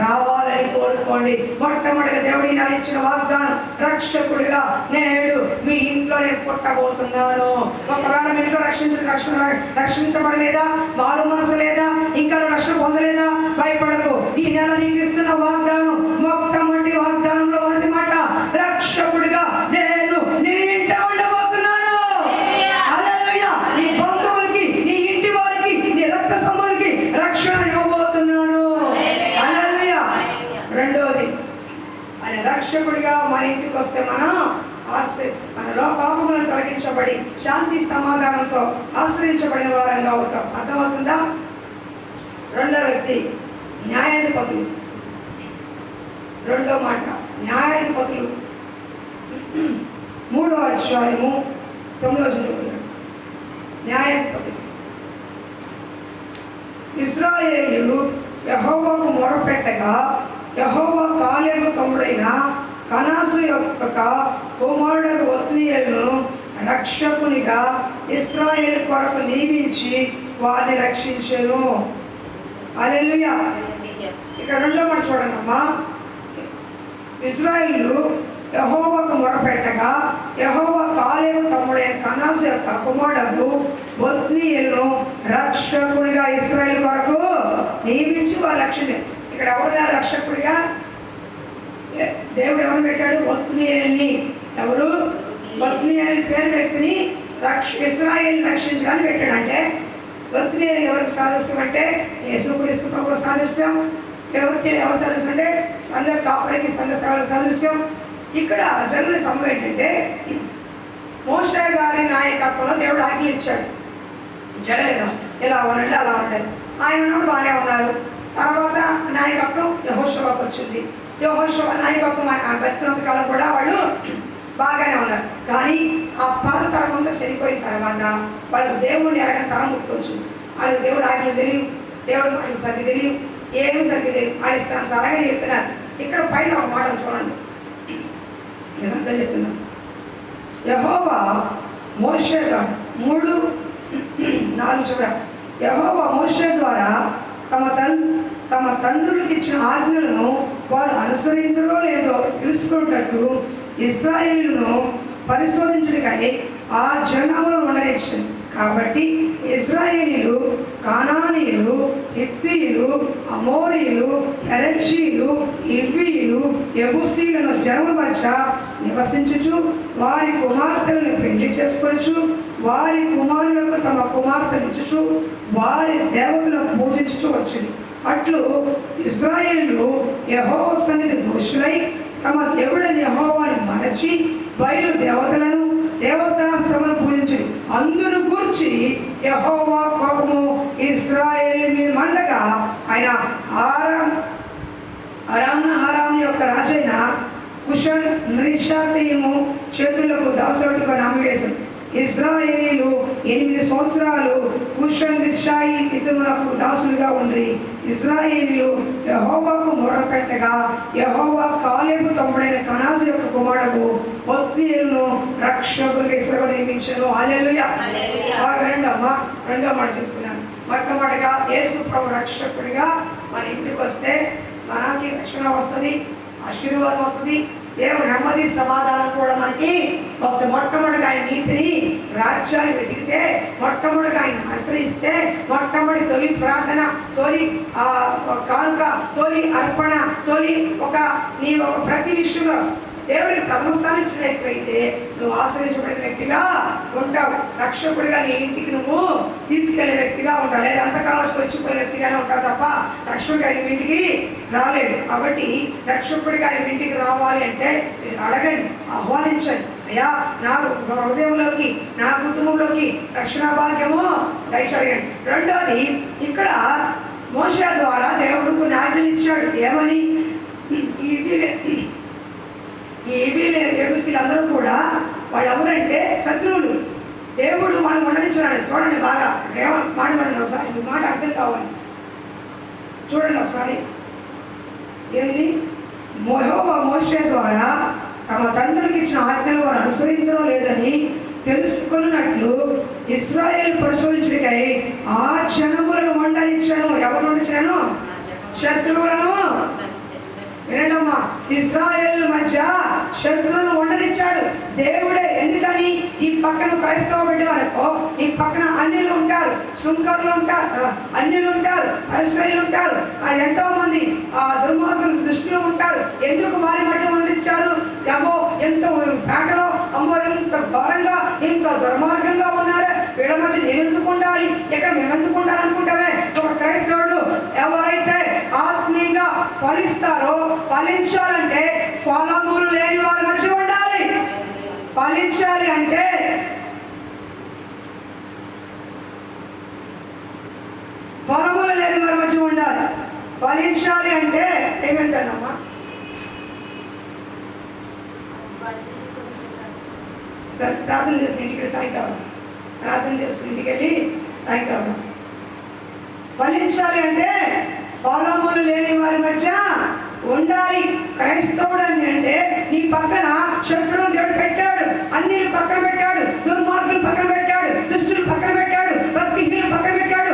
రావాలని కోరుకోండి. మొట్టమొదటిగా దేవుడి నాకు ఇచ్చిన వాగ్దానం, రక్షకుడిగా నేడు మీ ఇంట్లో నేను పుట్టబోతున్నాను. ఒకవేళ మీ ఇంట్లో రక్షించబడలేదా, మారు మనసు లేదా, ఇంకా రక్షణ పొందలేదా, భయపడకు. ఈ నెల నీకు ఇస్తున్న వాగ్దానం మొట్టమొదటి వాగ్దానంలో ఉంది మాట, రక్షకుడిగా నేను నీ ఇంట ఉండబోతున్నాను. హల్లెలూయా. నీ బంధువులకి, నీ ఇంటి వారికి, నీ రక్త సంబంధికి రక్షణ ఇవ్వబోతున్నాను. హల్లెలూయా. రెండోది, ఆయన రక్షకుడిగా మన ఇంటికి వస్తే మనలో పాపములను తొలగించబడి శాంతి సమాధానంతో ఆశ్రయించబడిన వారంగా అవుతాం. అర్థమవుతుందా? రెండో వ్యక్తి న్యాయాధిపతులు. రెండో మాట న్యాయాధిపతులు 3వ అధ్యాయము 9వ వచనం. న్యాయాధిపతులు. ఇశ్రాయేలీయులు యెహోవాకు మొరపెట్టగా యెహోవా కాలేబు తమ్ముడైన కనాసు యొక్క కుమారుడు ఒత్నీయేలును రక్షకునిగా ఇశ్రాయేలు కొరకు నియమించి వారిని రక్షించెను. హల్లెలూయా. ఇక్కడ రెండో మాట చూడండి అమ్మా. ఇశ్రాయేలు యెహోవాకు మొరపెట్టగా యెహోవా కాలేబు తమ్ముడైన కనాసు యొక్క కుమారుడు ఒత్నీయేలును రక్షకునిగా ఇశ్రాయేలు కొరకు నియమించి వారి రక్షణ. ఇక్కడ ఎవరు రక్షకుడిగా? దేవుడు ఎవరు పెట్టాడు? ఒత్నీయేలుని. ఎవరు? ఒత్నీయేలు పేరు వ్యక్తిని ఇశ్రాయేలుని రక్షించడానికి పెట్టాడు. అంటే ఒత్నీయేలు ఎవరికి సాదృశ్యం అంటే యేసుక్రీస్తు ప్రభువు సాదృశ్యం. ఎవరు సాదృశ్యం అంటే సంఘ కాపరికి, సంఘ సేవలకు సాదృశ్యం. ఇక్కడ జరిగిన సంభవం ఏంటంటే, మోషే గారి నాయకత్వంలో దేవుడు ఆజ్ఞలు ఇచ్చాడు. జడలేదా, ఇలా ఉండండి, అలా ఉండండి. ఆయన ఉన్నప్పుడు బాగానే ఉన్నారు. తర్వాత నాయకత్వం యెహోషువకు వచ్చింది. యెహోషువ నాయకత్వం బతికినంత కాలం కూడా వాళ్ళు బాగానే ఉన్నారు. కానీ ఆ పాత తరం అంతా చనిపోయిన తర్వాత వాళ్ళకి దేవుడిని ఎరగని తరం గుర్తొచ్చింది. వాళ్ళకి దేవుడు ఆజ్ఞలు తెలియదు, దేవుడు మాటలు సరిగ్గా తెలియదు, ఏమీ సరిగ్గా తెలియదు. వాళ్ళు ఇష్టాన్ని సరగా చెప్తున్నారు. ఇక్కడ పైన ఒక మాట చూడండి, నేను అర్థం చెప్తున్నాను. యెహోవా మోషేగా 3:4 చూడ. యెహోవా మోషే ద్వారా తమ తండ్రులకు ఇచ్చిన ఆజ్ఞలను వారు అనుసరించరో లేదో తెలుసుకున్నట్టు ఇశ్రాయేలును పరిశోధించడానికి ఆ జనములను ఉండనిచ్చింది. కాబట్టి ఇశ్రాయేలీయులు కానానీయులు, హిత్తీయులు, అమోరీయులు, పెరెజీయులు, హివ్వీయులు, యెబూసీయులను జనముల మధ్య నివసించుచు వారి కుమార్తెలను పెళ్లి చేసుకొనుచు వారి కుమారులకు తమ కుమార్తెలు ఇచ్చుచు వారి దేవతలను పూజించుచు వచ్చింది. అట్లు ఇశ్రాయేలు యెహోవా సన్నిధి దోషులై తమ దేవుడైన యెహోవాని మరచి బయలు దేవతలను దేవతాస్త్రములను పూజించింది. అందును గూర్చి యెహోవా కోపము ఇశ్రాయేలు మీద మండగా ఆయన అరాము యొక్క రాజైన కుషన్ నిషాతీము చేతులకు దాసులుగా నామవేశారు. ఇశ్రాయేలీయులు 8 సంవత్సరాలు కుషన్ నిషాయి ఇతములకు దాసులుగా ఉండి ఇశ్రాయేలీయులు యెహోవాకు మొరపెట్టగా యెహోవా కాలేబు తమ్ముడైన కనాసు యొక్క కుమారుడు ఒత్నీయేలును రక్షకుడిగా ఇశ్రాయేలు నియమించెను. హల్లెలూయా. రెండో మాట చెప్తున్నాను. మొట్టమొదటిగా యేసు ప్రభు రక్షకుడిగా మన ఇంటికి వస్తే మనకి రక్షణ వస్తుంది, ఆశీర్వాదం వస్తుంది, దేవుడు నెమ్మది సమాధానం కూడా మనకి వస్తే. మొట్టమొదటిగా ఆయన నీతిని రాజ్యాన్ని వెతికితే, మొట్టమొదటిగా ఆయన ఆశ్రయిస్తే, మొట్టమొదటి తొలి ప్రార్థన, తొలి కానుక, తొలి అర్పణ, తొలి నీ ప్రతి విషయంలో దేవుడికి ప్రథమ స్థానం ఇచ్చినట్లయితే నువ్వు ఆశ్రయించబడిన వ్యక్తిగా ఉంటావు. రక్షకుడిగా నీ ఇంటికి నువ్వు తీసుకెళ్లే వ్యక్తిగా ఉంటావు. లేదా అంతకాలం వచ్చిపోయే వ్యక్తిగానే ఉంటావు తప్ప రక్షకుడిగా ఆయన ఇంటికి రాలేడు. కాబట్టి రక్షకుడిగా ఆయన ఇంటికి రావాలి అంటే మీరు అడగండి, ఆహ్వానించండి. అయ్యా నా హృదయంలోకి, నా కుటుంబంలోకి రక్షణ భాగ్యము దయచేయండి. రెండోది, ఇక్కడ మోషే ద్వారా దేవుడు కొన్ని ఆజ్ఞలు ఇచ్చాడు. ఏమని? ఈ యెబూసీలు అందరూ కూడా వాళ్ళు ఎవరంటే శత్రువులు. దేవుడు మనం ఉండనిచ్చాడు. చూడండి బాగా మాట్లాడండి ఒకసారి, ఈ మాట అర్థం కావాలి. చూడండి ఒకసారి. ఏమి? యెహోవా మోషే ద్వారా తమ తండ్రులకు ఇచ్చిన ఆజ్ఞలు వారు అనుసరించడం లేదని తెలుసుకున్నట్లు ఇశ్రాయేలు పరిశోధించుటకై ఆ జనములను వండనిచ్చాను. ఎవరు వండించాను? శత్రువులను వినడమ్మా, ఇశ్రాయేలు మధ్య శత్రువులు ఉండనిచ్చాడు దేవుడే. ఎందుకని? ఈ పక్కన క్రైస్తవ బిడ్డ వరకు ఈ పక్కన అన్యులు ఉంటారు, సుంకర్లు ఉంటారు, అన్యులు ఉంటారు, పరిశ్రమలు ఉంటారు, ఎంతో మంది దుర్మార్గులు దుష్టులు ఉంటారు. ఎందుకు వారి మధ్య ఉండిచ్చారు? అమ్మో ఎంత పేటలో, అమ్మో ఎంత ఘోరంగా, ఎంత దుర్మార్గంగా ఉన్నారే, వీళ్ళ మధ్య నేను ఎందుకు ఉండాలి, ఇక్కడ మేము ఎందుకు ఉండాలనుకుంటామే. ఒక క్రైస్తవుడు ఎవరైతే ఆత్మీయంగా ఫలిస్తారో, ఫలించాలంటే ఫలములు లేని వారి మధ్య ఉండాలి. ఫలించాలి అంటే ఫలములు లేని వారి మధ్య ఉండాలి. ఫలించాలి అంటే ఏమంటానమ్మా? సరే, ప్రార్థన చేసి ఇంటికి సాయంకాలం, ప్రార్థన చేసి ఇంటికి వెళ్ళి సాయంకాలం. ఫలించాలి అంటే ఫలములు లేని వారి మధ్య ఉండాలి. క్రైస్తవుడు అని అంటే నీ పక్కన శత్రువులు దేవుడు పెట్టాడు, అన్ని పక్కన పెట్టాడు, దుర్మార్గులు పక్కన పెట్టాడు, దుష్టులు పక్కన పెట్టాడు, భక్తిహీనులు పక్కన పెట్టాడు,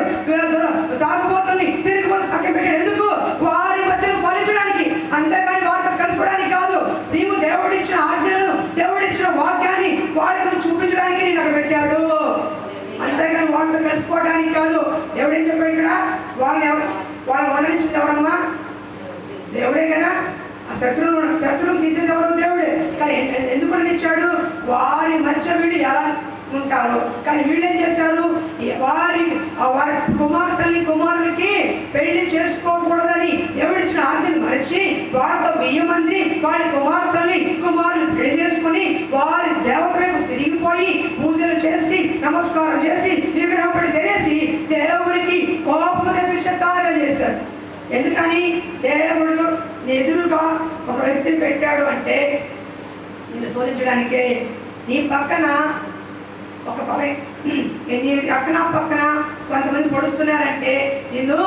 తాగుబోతుల్ని తిరిగిపోతు పక్కన పెట్టాడు. ఎందుకు? వారి మధ్యలో ఫలించడానికి, అంతేకాని వారితో కలిసిపోవడానికి కాదు. నీవు దేవుడిచ్చిన ఆజ్ఞలను, దేవుడిచ్చిన వాక్యాన్ని వాళ్ళకు చూపించడానికి నేను అక్కడ పెట్టాడు, అంతేగాని వాళ్ళతో కలిసిపోవడానికి కాదు. దేవుడు ఏం చెప్పాడు ఇక్కడ? వాళ్ళని వండనిచ్చింది ఎవరమ్మా? దేవుడే కదా. ఆ శత్రువును తీసేది ఎవరు? దేవుడే. కానీ ఎందుకు వండనిచ్చాడు? వారి మధ్య వీళ్ళు ఎలా ఉంటారు. కానీ వీళ్ళు ఏం చేశారు? వారి కుమారులకి పెళ్లి చేసుకోకూడదని దేవుడిచ్చిన ఆజ్ఞను మరచి వాళ్ళతో 1000 మంది వారి కుమారులు పెళ్లి చేసుకుని వారి దేవతలకు తిరిగిపోయి పూజలు చేసి నమస్కారం చేసి విగ్రహం పెట్టి తెలిసి దేవుడికి కోపం తెప్పించే కార్యాలు చేశారు. ఎందుకని? దేవుడు ఎదురుగా ఒక వ్యక్తిని పెట్టాడు అంటే నిన్ను శోధించడానికే. నీ పక్కన ఒక నీ పక్కన కొంతమంది పొడుస్తున్నారంటే నిన్ను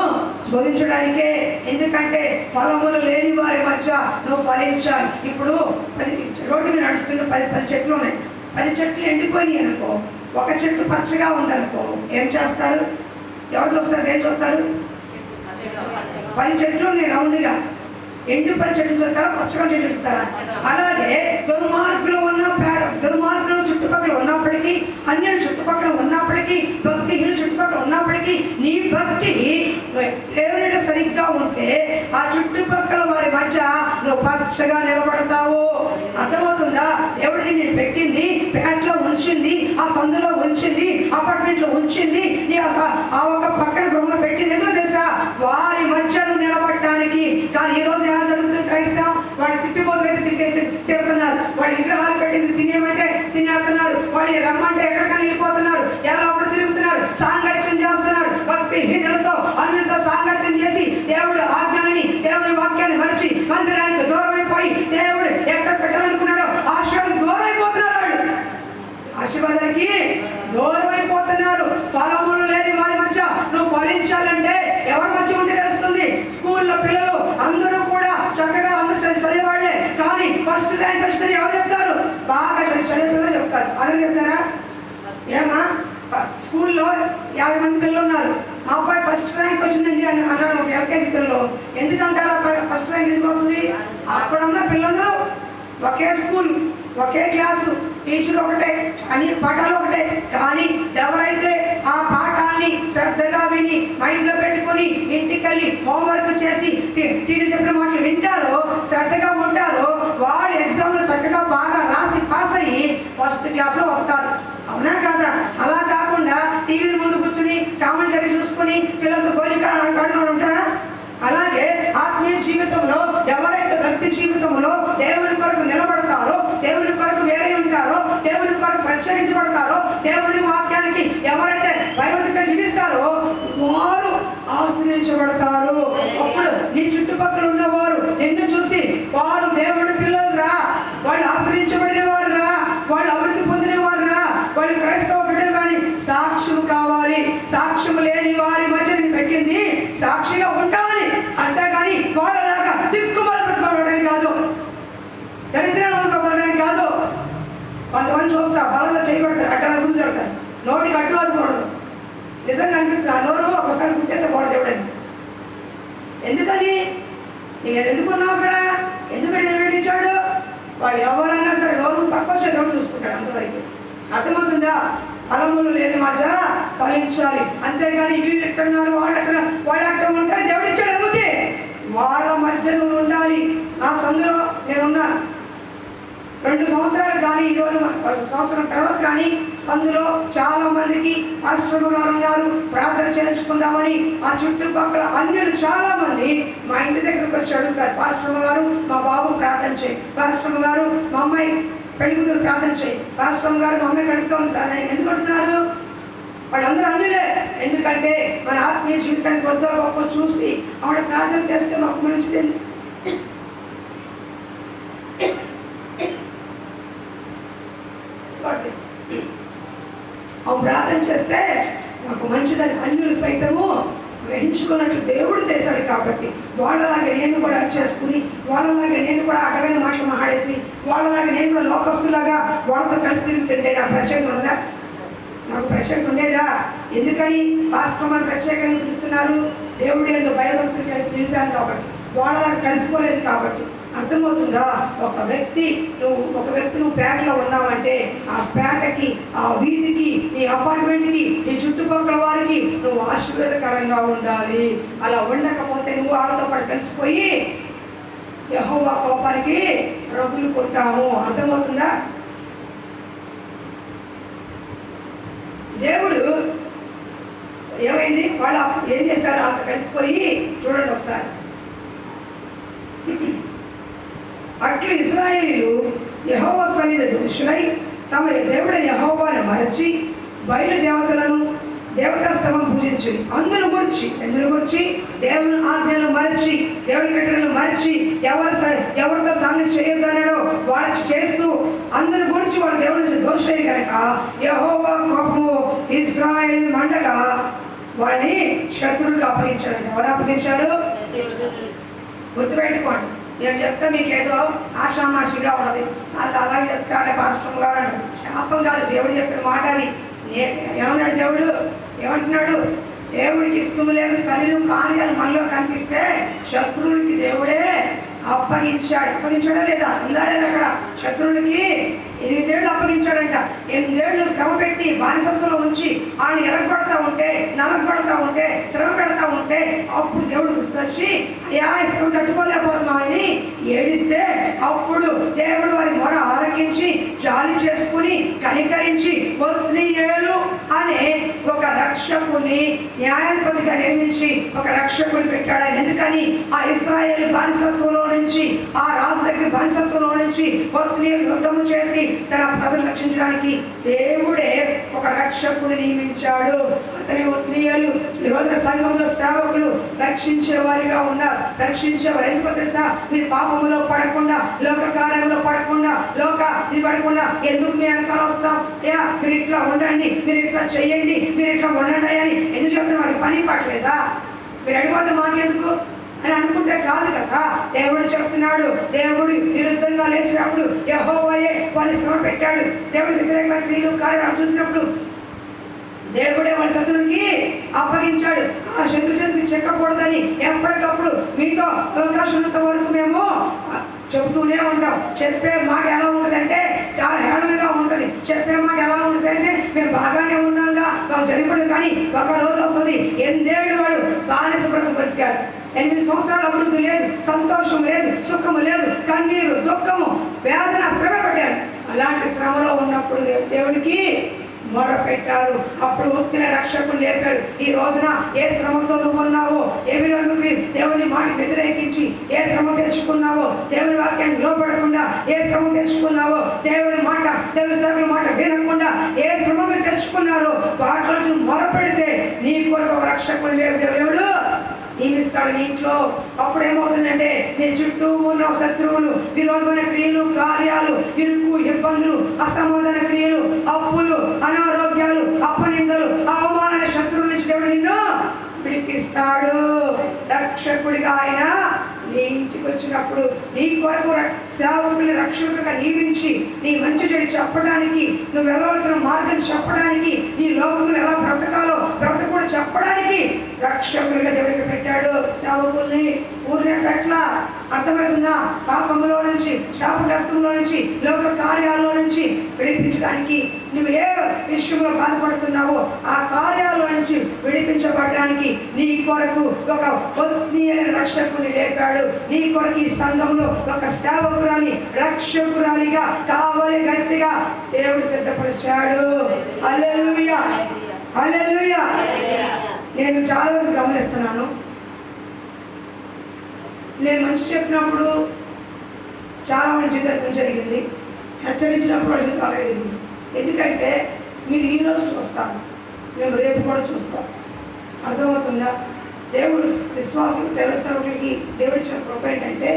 శోధించడానికే. ఎందుకంటే ఫలములు లేని వారి మధ్య నువ్వు ఫలించాలి. ఇప్పుడు 10 రోడ్డు మీద నడుస్తున్న 10 చెట్లు ఉన్నాయి. 10 చెట్లు ఎండిపోయినాయి అనుకో, ఒక చెట్టు పచ్చగా ఉందనుకో, ఏం చేస్తారు? ఎవరు చూస్తారు? ఏం చూస్తారు? 10 చెట్లు ఉన్నాయి రౌండ్గా, ఎండిపోయిన చెట్లు చూస్తారా, పచ్చగా చెట్లు ఇస్తారా? అలాగే దుర్మార్గులు చుట్టుపక్కల ఉన్నప్పటికీ, అన్యుల చుట్టుపక్కల ఉన్నప్పటికీ, భక్తిహీనుల చుట్టుపక్కల ఉన్నప్పటికీ నీ భక్తి దేవుడితో సరిగ్గా ఉంటే ఆ చుట్టుపక్కల వారి మధ్య నువ్వు పచ్చగా నిలబడతావు. అర్థమవుతుందా? దేవుడిని నేను పెట్టింది పేటలో ఉంచింది, ఆ సందులో ఉంచింది, అపార్ట్మెంట్లో ఉంచింది, నీ ఆ ఒక పక్కన గృహంలో పెట్టింది. ఎందుకు తెలుసా? వారి మధ్యలో నిలబడటానికి. కానీ ఈ రోజు ఎలా జరుగుతుంది? క్రైస్తవం వాళ్ళు తిట్టిపోతులైతే తిడుతున్నారు, వాళ్ళు విగ్రహాలు పెట్టింది తినేమంటే తినేస్తున్నారు, వాళ్ళు రమ్మంటే ఎక్కడికైనా వెళ్ళిపోతున్నారు, ఎలా అప్పుడు తిరుగుతున్నారు, సాంగత్యం చేస్తున్నారు. భక్తిహీనులతో అన్యులతో సాంగత్యం చేసి దేవుడు ఆజ్ఞలని, దేవుడి వాక్యాన్ని మరచి మందిరానికి దూరమైపోయి దేవుడు ఎక్కడ పెట్టాలనుకున్నాడో ఆశీర్వాదానికి దూరమైపోతున్నారు. వాళ్ళు ఆశీర్వాదానికి దూరమైపోతున్నారు. ఫలములు లేని వారి మధ్య నువ్వు ఫలించాలంటే ఎవరి మధ్య ఉంటే తెలుస్తుంది. స్కూల్లో పిల్లలు అందరూ కూడా చక్కగా అందరూ చదివేవాళ్లే, కానీ ఫస్ట్ ర్యాంక్ వచ్చిందని ఎవరు చెప్తారు? బాగా చదివే పిల్లలు చెప్తారు. అందరూ చెప్తారా? ఏమా స్కూల్లో 50 మంది పిల్లలు ఉన్నారు, మా అబ్బాయి ఫస్ట్ ర్యాంక్ వచ్చిందండి అని అన్నారు ఒక ఎల్కేజీ పిల్లలు. ఎందుకంటారా ఫస్ట్ ర్యాంక్ ఎందుకు వస్తుంది? అక్కడ ఉన్న పిల్లలు ఒకే స్కూల్, ఒకే క్లాసు, టీచర్ ఒకటే, అని పాఠాలు ఒకటే. కానీ ఎవరైతే ఆ పాఠాన్ని శ్రద్ధగా విని మైండ్లో పెట్టుకుని ఇంటికి వెళ్ళి హోంవర్క్ చేసి టీచర్ చెప్పిన మాటలు వింటారో, శ్రద్ధగా ఉంటారో, వాడు ఎగ్జామ్లో చక్కగా బాగా రాసి పాస్ అయ్యి ఫస్ట్ క్లాస్లో వస్తారు. అవునా కాదా? అలా కాకుండా టీవీల ముందు కూర్చుని కామెంటరీ చూసుకుని పిల్లలతో గోళీ కడుగుడు ఉంటారా? అలాగే ఆత్మీయ జీవితంలో ఎవరైతే భక్తి జీవితంలో దేవుని కొరకు నిలబడతారో, దేవుని కొరకు వేరే ఉంటారో, దేవుని కొరకు ప్రత్యేకించబడతారో, దేవుని వాక్యానికి ఎవరైతే భయభక్తిగా జీవిస్తారో వారు ఆశ్రయించబడతారు. అప్పుడు నీ చుట్టుపక్కల ఉన్నవారు నిన్ను చూసి వారు దేవుడి పిల్లలు రా, వాళ్ళు ఆశ్రయించబడిన వారు రా, వాళ్ళు అభివృద్ధి పొందిన వారు రా, వాళ్ళు క్రైస్తవ బిడ్డలు రాని సాక్ష్యం కావాలి. సాక్ష్యం లేని వారి మధ్య నేను పెట్టింది సాక్షిగా ఉంటామని, అంతేగాని వాళ్ళలాగా దిక్కుమల బ్రతకడానికి కాదు, దరిద్రాలు బ్రతకడానికి కాదు. కొంతమంది చూస్తా బలంగా చేయబడతారు, అడ్డగా గురించి పెడతారు, నోటికి అడ్డు అనుకోవడదు. నిజంగా అనిపిస్తుంది ఆ నోరు ఒకసారి గుర్తెత్తకూడదు దేవుడని. ఎందుకని? నేను ఎందుకున్నావు అక్కడ? అర్థమవుతుందా? ఫలములు లేని మాట ఫలించాలి, అంతేగాని వీళ్ళు ఎట్టున్నారు వాళ్ళు ఎట్ట ఉంటే దేవుడు ఇచ్చాడు అనుమతి. వాళ్ళ మధ్య నువ్వు ఉండాలి. నా సందులో నేనున్నాను 2 సంవత్సరాలు కానీ ఈరోజు సంవత్సరం తర్వాత కానీ సందులో చాలా మందికి పాస్టర్ గారు ఉన్నారు, ప్రార్థన చేయించుకుందామని. ఆ చుట్టుపక్కల అన్యులు చాలా మంది మా ఇంటి దగ్గరకు వచ్చి అడుగుతారు, పాస్టర్ గారు మా బాబు ప్రార్థన చేయి, పాస్టర్ గారు మా అమ్మాయి పెళ్లికూతురు ప్రార్థన చేయి, పాస్టర్ గారు మా అమ్మాయి కడుపుతాం. ఎందుకు అడుగుతున్నారు? వాళ్ళందరూ అన్యులే. ఎందుకంటే మన ఆత్మీయ జీవితానికి కొద్దిగా గొప్ప చూసి ఆవిడ ప్రార్థన చేస్తే మాకు మంచిది. ప్రార్థన చేస్తే నాకు మంచిదని అన్యులు సైతము గ్రహించుకున్నట్టు దేవుడు చేశాడు. కాబట్టి వాళ్ళలాగా నేను కూడా చేసుకుని, వాళ్ళలాగా నేను కూడా అడ్డమైన మాటలు మాట్లాడేసి, వాళ్ళలాగా నేను కూడా లోకస్తులాగా వాళ్ళతో కలిసి తిరుగుతుంటే నాకు ప్రత్యేకత ఉండదా? నాకు ప్రత్యేకత ఉండేదా? ఎందుకని పాస్టర్ ప్రత్యేకంగా పిలుస్తున్నారు? దేవుడు ఏదో భయభక్తులు తిరిగాను కాబట్టి, వాళ్ళలాగా కలిసిపోలేదు కాబట్టి. అర్థమవుతుందా? ఒక వ్యక్తి నువ్వు పేటలో ఉన్నావంటే ఆ పేటకి, ఆ వీధికి, నీ అపార్ట్మెంట్కి, నీ చుట్టుపక్కల వారికి నువ్వు ఆశీర్వాదకరంగా ఉండాలి. అలా ఉండకపోతే నువ్వు వాళ్ళతో పాటు కలిసిపోయి యెహోవా కోపానికి రగులుకుంటాము. అర్థమవుతుందా? దేవుడు ఏమైంది, వాళ్ళు ఏం చేశారు? వాళ్ళతో కలిసిపోయి చూడండి ఒకసారి. అట్లు ఇశ్రాయేలీయులు యెహోవా సన్నిధి దోషులై తమ దేవుడైన యెహోవాను మరచి బయలు దేవతలను దేవతా స్తంభం పూజించి ఎందును గురించి దేవుని ఆజ్ఞలు మరచి, దేవుడి కట్టడలు మరచి, ఎవరితో సాంగం చేయొద్దన్నాడో వాళ్ళకి చేస్తూ అందును గురించి వాళ్ళు దేవుడి దోషులై కనుక యెహోవా కోపము ఇశ్రాయేలు మండగా వాళ్ళని శత్రువులకు అప్పగించాడు. ఎవరు అప్పగించారు? గుర్తుపెట్టుకోండి. నేను చెప్తే మీకు ఏదో ఆషామాషిగా ఉన్నది, వాళ్ళు అలాగే చెప్తాడే పాస్టర్ గారు అన్నాడు. శాపం కాదు, దేవుడు చెప్పిన మాట అది. ఏమన్నాడు దేవుడు? ఏమంటున్నాడు? దేవుడికి ఇష్టం లేదు కళ్ళు కార్యాలు మనలో కనిపిస్తే శత్రువులకి దేవుడే అప్పగించాడా లేదా? ఉందా లేదా? అక్కడ శత్రువులకి 8 ఏళ్ళు అప్పగించాడంట. 8 ఏళ్ళు శ్రమ పెట్టి బానిసత్వంలో ఉంచి ఆయన ఎరగొడతా ఉంటే, నలగొడతా ఉంటే, శ్రమ పెడతా ఉంటే అప్పుడు దేవుడు గుర్తొచ్చి అయ్యా శ్రమ తట్టుకోలేకపోతున్నాం అని ఏడిస్తే అప్పుడు దేవుడు వారి మొర ఆలకించి జాలి చేసుకుని కనికరించి ఒత్నీయేలు అనే ఒక రక్షకుని న్యాయాధిపతిగా నిర్మించి ఒక రక్షకుని పెట్టాడు. ఎందుకని ఆ ఇశ్రాయేలు బానిసత్వంలో నుంచి, ఆ రాజు దగ్గర బానిసత్వంలో నుంచి ఒత్నీయేలు యుద్ధము చేసి తన ప్రజలు రక్షించడానికి దేవుడే ఒక రక్షకుని నియమించాడు. అతని ఒత్నీయేలు ఈ రోజున సంఘంలో సేవకులు రక్షించే వారిగా ఉన్నారు. రక్షించేవారు ఎందుకో తెలుసా? మీరు పాపములో పడకుండా, లోక కార్యంలో పడకుండా, ఇది పడకుండా ఎందుకు మీ వెనకాల వస్తాం? మీరు ఇట్లా ఉండండి, మీరు ఇట్లా చెయ్యండి, మీరు ఇట్లా ఉండండి అని ఎందుకు చెప్తే మాకు పని పట్టలేదా? మీరు అడిగిపోతే మాకెందుకు అని అనుకుంటే కాదు కదా. దేవుడు చెప్తున్నాడు. దేవుడు విరుద్ధంగా లేచినప్పుడు యెహోవాయే వారిని శ్రమ పెట్టాడు. దేవుడు వ్యతిరేకమైన క్రియలు కార్యాలు చూసినప్పుడు దేవుడే వాళ్ళ శత్రువులకి అప్పగించాడు. ఆ శత్రు చేతికి చెక్కకూడదని ఎప్పటికప్పుడు మీతో అవకాశం ఉన్నంత వరకు మేము చెబుతూనే ఉంటాం. చెప్పే మాట ఎలా ఉంటుందంటే చాలా హేళనగా ఉంటుంది. చెప్పే మాట ఎలా ఉంటుంది అంటే మేము బాగానే ఉన్నాగా, మాకు జరిగిపోతుంది. కానీ ఒక రోజు వస్తుంది 8 ఏళ్ళు వాడు బానిస బ్రతికారు. 8 సంవత్సరాలు అభివృద్ధి లేదు, సంతోషం లేదు, సుఖము లేదు, కన్నీరు, దుఃఖము, వేదన, శ్రమ పడ్డాడు. అలాంటి శ్రమలో ఉన్నప్పుడు దేవుడికి మొర పెట్టాడు. అప్పుడు ఉత్తిన రక్షకులు లేపాడు. ఈ రోజున ఏ శ్రమతో నువ్వు ఉన్నావో, ఏ విధంగా దేవుని మాట వ్యతిరేకించి ఏ శ్రమ తెచ్చుకున్నావో, దేవుని వాక్యాన్ని లోపడకుండా ఏ శ్రమ తెచ్చుకున్నావో, దేవుని మాట, దేవుని సేవల మాట వినకుండా ఏ శ్రమ మీరు తెచ్చుకున్నారో వాటిలో మొర పెడితే నీ కొరకు ఒక రక్షకులు లేవు దేవుడు నియమిస్తాడు నీ ఇంట్లో. అప్పుడు ఏమవుతుందంటే నీ చుట్టూ ఉన్న శత్రువులు, విరోధమైన క్రియలు, కార్యాలు, ఇరుకు, ఇబ్బందులు, అసమాధాన క్రియలు, అప్పులు, అనారోగ్యాలు, అపనిందలు, అవమానాల శత్రువుల నుంచి దేవుడు నిన్ను విడిపిస్తాడు. రక్షకుడిగా ఆయన నీ ఇంటికి వచ్చినప్పుడు నీ కొరకు సేవకుల్ని రక్షకుడిగా నియమించి నీ మంచి చెడు చెప్పడానికి, నువ్వు వెళ్ళవలసిన మార్గం చెప్పడానికి, నీ లోకంలో ఎలా బ్రతకాలో బ్రతకూడదు చెప్పడానికి రక్షకుడిగా దేవుడికి పెట్టాడు. విడిపించాడు సేవకుల్ని. ఊరినే పెట్ల అర్థమవుతుందా? పాపంలో నుంచి, శాపగ్రస్తంలో నుంచి, లోక కార్యాల్లో నుంచి విడిపించడానికి, నువ్వు ఏ విషయంలో బాధపడుతున్నావో ఆ కార్యాల్లో నుంచి విడిపించబడడానికి నీ కొరకు ఒక ఆత్మీయ రక్షకుని లేపాడు. నీ కొరకు ఈ సంఘంలో ఒక సేవకురాలి, రక్షకురాలిగా కావాలి గట్టిగా దేవుడు సిద్ధపరిచాడు. హల్లెలూయా, హల్లెలూయా. నేను చాలా వరకు గమనిస్తున్నాను, నేను మంచి చెప్పినప్పుడు చాలా మంచి జరగడం జరిగింది, హెచ్చరించినప్పుడు అది కాలేదు. ఎందుకంటే మీరు ఈరోజు చూస్తారు, మేము రేపు కూడా చూస్తాం. అర్థమవుతుందా? దేవుడు విశ్వాసం దైవస్థాపకులకి దేవుడు ఇచ్చిన కృప ఏంటంటే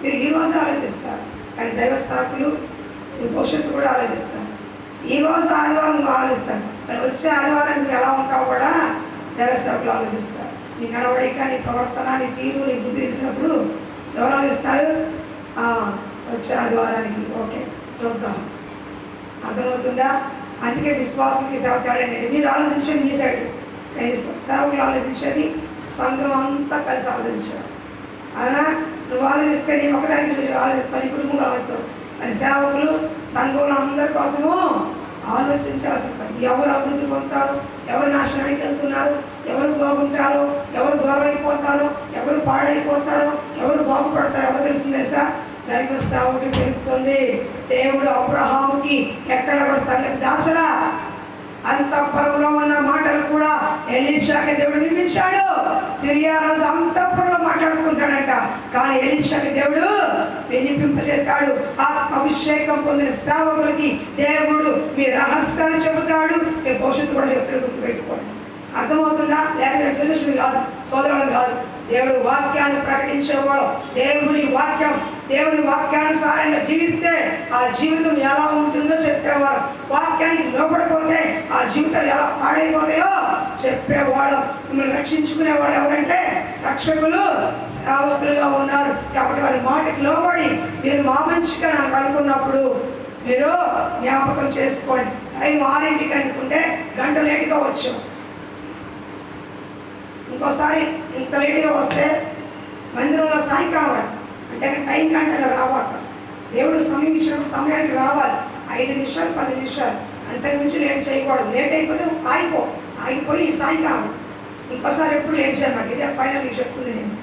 మీరు ఈరోజు ఆలోచిస్తారు, కానీ దైవస్థాపకులు మీ భవిష్యత్తు కూడా ఆలోచిస్తారు. ఈరోజు ఆదివారం ఆలోచిస్తారు, కానీ వచ్చే ఆదివారం మీరు ఎలా ఉంటావు కూడా దైవస్థాపకులు ఆలోచిస్తారు. నీ నడవడిక, నీ ప్రవర్తన, నీ తీరు, నీ బుద్ధి తెలిసినప్పుడు ఎవరు ఆలోచిస్తారు? వచ్చే ఆదివారానికి ఓకే చూద్దాం. అర్థమవుతుందా? అందుకే విశ్వాసానికి సేవ తేడండి. మీరు ఆలోచించేది మీ సైడ్, కానీ సేవకులు ఆలోచించేది సంఘం అంతా కలిసి ఆలోచించారు. అవునా? నువ్వు ఆలోచిస్తే నీ ఒకదానికి ఆలోచిస్తావు, నీ కుటుంబంలో ఆలోచిస్తావు, కానీ సేవకులు సంఘంలో అందరి కోసము ఆలోచించాల్సిన పని. ఎవరు అభివృద్ధి పొందుతారు, ఎవరు నాశనానికి వెళ్తున్నారు, ఎవరు బాగుంటారో, ఎవరు దూరం అయిపోతారో, ఎవరు పాడైపోతారో, ఎవరు బాగుపడతారో ఎవరు తెలుస్తుంది తెలుసా? దైవ సేవకుడికి తెలుస్తుంది. దేవుడు అబ్రహాముకి ఎక్కడ కూడా సంగతి దాచడా. అంతఃపురంలో ఉన్న మాటలు కూడా ఎలీషాకి దేవుడు నిర్మించాడు. సిరియా రాజు అంతఃపురంలో మాట్లాడుకుంటాడంట, కానీ ఎలీషాకి దేవుడు వినిపింపజేస్తాడు. అభిషేకం పొందిన సేవకులకి దేవుడు మీ రహస్యాన్ని చెబుతాడు, మీ భవిష్యత్తు కూడా చెప్తాడు. గుర్తుపెట్టుకోండి. అర్థమవుతుందా? లేకపోతే తెలుసుడు కాదు, సోదరులు కాదు. దేవుడు వాక్యాన్ని ప్రకటించేవాడు. దేవుని వాక్యానుసారంగా జీవిస్తే ఆ జీవితం ఎలా ఉంటుందో చెప్పేవారు. వాక్యానికి లోపడిపోతే ఆ జీవితాలు ఎలా పాడైపోతాయో చెప్పేవాడు. మిమ్మల్ని రక్షించుకునేవాడు ఎవరంటే రక్షకులు, సేవకులుగా ఉన్నారు. కాబట్టి వారి మాటకి లోబడి మీరు మా మంచిగా నాకు అనుకున్నప్పుడు మీరు జ్ఞాపకం చేసుకోండి. టైం 6ంటికి అనుకుంటే గంట లేటుగా వచ్చాం. ఇంకోసారి ఇంత లేటుగా వస్తే మందిరంలో సాయంకాలం అంటే టైం గంటలో రావాలి. దేవుడు సమయం ఇచ్చినప్పుడు సమయానికి రావాలి. 5 నిమిషాలు 10 నిమిషాలు అంతకుమించి లేట్ చేయకూడదు. లేట్ అయిపోతే ఆగిపోయి సాయంకాలం ఇంకోసారి ఎప్పుడు లేట్ చేయమాట. ఇదే ఫైనల్ నీకు చెప్తుంది నేను.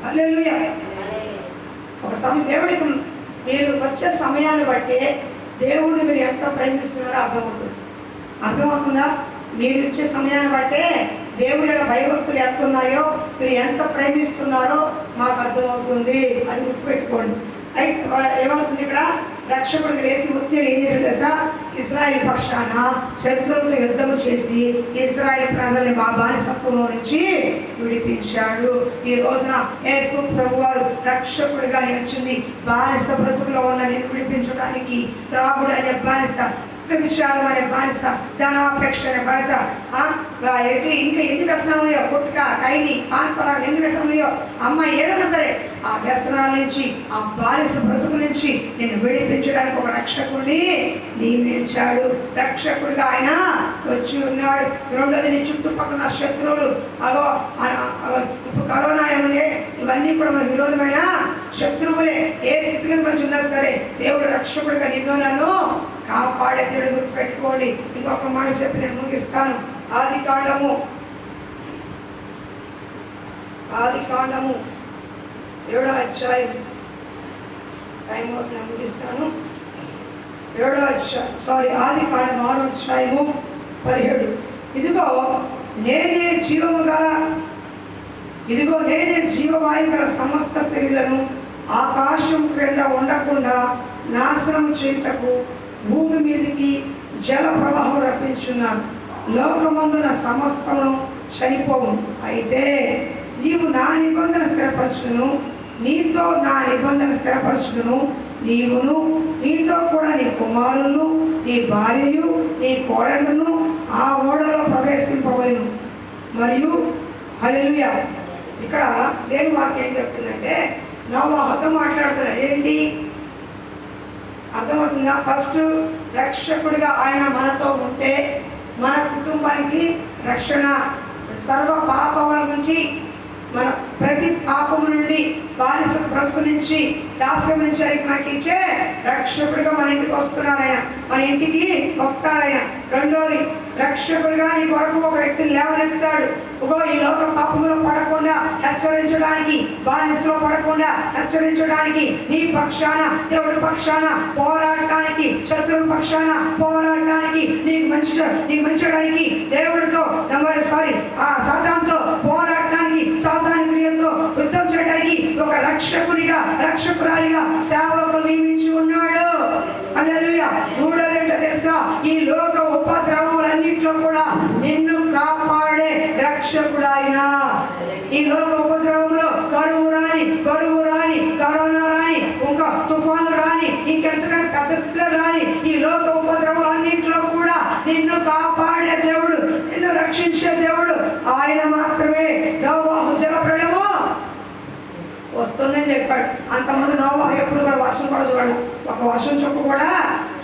హల్లెలూయా. ఒక సమయం దేవుడికి మీరు వచ్చే సమయాన్ని బట్టి దేవుడిని మీరు ఎంత ప్రేమిస్తున్నారో అర్థమవుతుందా? మీరు ఇచ్చే సమయాన్ని బట్టే దేవుడి యొక్క భయభక్తులు ఎంత ఉన్నాయో, మీరు ఎంత ప్రేమిస్తున్నారో మాకు అర్థమవుతుంది. అది గుర్తుపెట్టుకోండి. అయితే ఏమవుతుంది ఇక్కడ? రక్షకుడికి లేచి ఉత్తీర్ణ ఏం చేశాడు తెలుసా? ఇశ్రాయేల్ పక్షాన శత్రువులతో యుద్ధం చేసి ఇశ్రాయేల్ ప్రజల్ని మా బానిసత్వంలో నుంచి విడిపించాడు. ఈ రోజున యేసు ప్రభువారు రక్షకుడిగా వచ్చింది బానిస బ్రతుకులో ఉన్న నేను విడిపించడానికి. త్రాగుడు అనే బానిస, విషయాలు అనే బానిస, ధనాపేక్ష అనే బానిస, ఇంకా ఎన్ని వ్యసనాలు ఉన్నాయో, గుట్కా, ఖైనీ, పాన్పరాలు ఎన్ని వ్యసనాలు ఉన్నాయో, అమ్మాయి ఏదైనా సరే ఆ వ్యసనాల నుంచి, ఆ బానిస బ్రతుకు నుంచి నేను విడిపించడానికి ఒక రక్షకుడిని నియమించాడు. రక్షకుడిగా ఆయన వచ్చి ఉన్నాడు. రెండోది, నీ చుట్టుపక్కల శత్రువులు, ఇప్పుడు కరోనా ఉండే ఇవన్నీ కూడా మన విరోధమైన శత్రువులే. ఏ స్థితిగా మంచి ఉన్నా సరే దేవుడు రక్షకుడిగా నిన్ను నన్ను కాపాడే దేవుడు. గుర్తుపెట్టుకోండి. ఇంకొక మాట చెప్పి నేను ముగిస్తాను. ఆది కాండము 7వ అధ్యాయం, టైం అవుతుంది ముగిస్తాను. 7వ అధ్యాయం ఆది కాండం 6వ అధ్యాయము 17. ఇదిగో నేనే జీవవాయువు గల సమస్త శరీరాలను ఆకాశం క్రింద ఉండకుండా నాశనం చేయుటకు భూమి మీదకి జల ప్రవాహం రప్పించున్నాను. లోకమందున సమస్తమును చనిపోవు. అయితే నీవు నా నిబంధన స్థిరపరచును, నీతో నా నిబంధన స్థిరపరచును. నీవును నీతో కూడా నీ కుమారులను, నీ భార్యయు, నీ కోడలను ఆ ఓడలో ప్రవేశింపవలను. మరియు హల్లెలూయా. ఇక్కడ దేవుని వాక్యం ఏం చెప్తుందంటే నోవహుతో మాట్లాడుతున్నాడు. ఏంటి అర్థమవుతుందా? ఫస్ట్ రక్షకుడిగా ఆయన మనతో ఉంటే మన కుటుంబానికి రక్షణ, సర్వ పాపముల నుంచి మన ప్రతి పాపం నుండి బానిస బ్రతుకు నుంచి దాస్యం నుంచి మనకి ఇచ్చే రక్షకుడిగా మన ఇంటికి వస్తున్నారు ఆయన, మన ఇంటికి వస్తారాయన. రెండోది, రక్షకుడిగా నీ కొరకు ఒక వ్యక్తిని లేవనెత్తాడు. ఈ లోక పాపంలో పడకుండా హెచ్చరించడానికి, బానిసలో పడకుండా హెచ్చరించడానికి, నీ పక్షాన దేవుడి పక్షాన పోరాడటానికి, శత్రువుల పక్షాన పోరాడటానికి, నీకు మంచడానికి, దేవుడితో సాతానుతో పోరాడటానికి, సాతాను క్రియలతో యుద్ధం చేయడానికి ఒక రక్షకునిగా, రక్షకురాలిగా సేవకులు నియమించి ఉన్నాడు. హల్లెలూయా. మూడోది ఏంటో తెలుసా? ఈ లోక ఉపద్రవములన్నింటిలో కూడా నిన్ను కాపాడే రక్షకుడు ఆయన. ఈ లోక ఉపద్రవంలో కరువు రాని, కరోనా రాని, ఇంకా తుఫాను రాని, ఇంకెంతకన్నా పెద్ద స్థితిలో రాని, ఈ లోక ఉపద్రవాలన్నింటిలో కూడా నిన్ను కాపాడే దేవుడు, నిన్ను రక్షించే దేవుడు ఆయన మాత్రమే. నోవాహు జలప్రళయము వస్తుందని చెప్పాడు. అంతమంది నోవాహు ఎప్పుడు కూడా వర్షం కూడా చూడాలి, ఒక వర్షం చొప్పు కూడా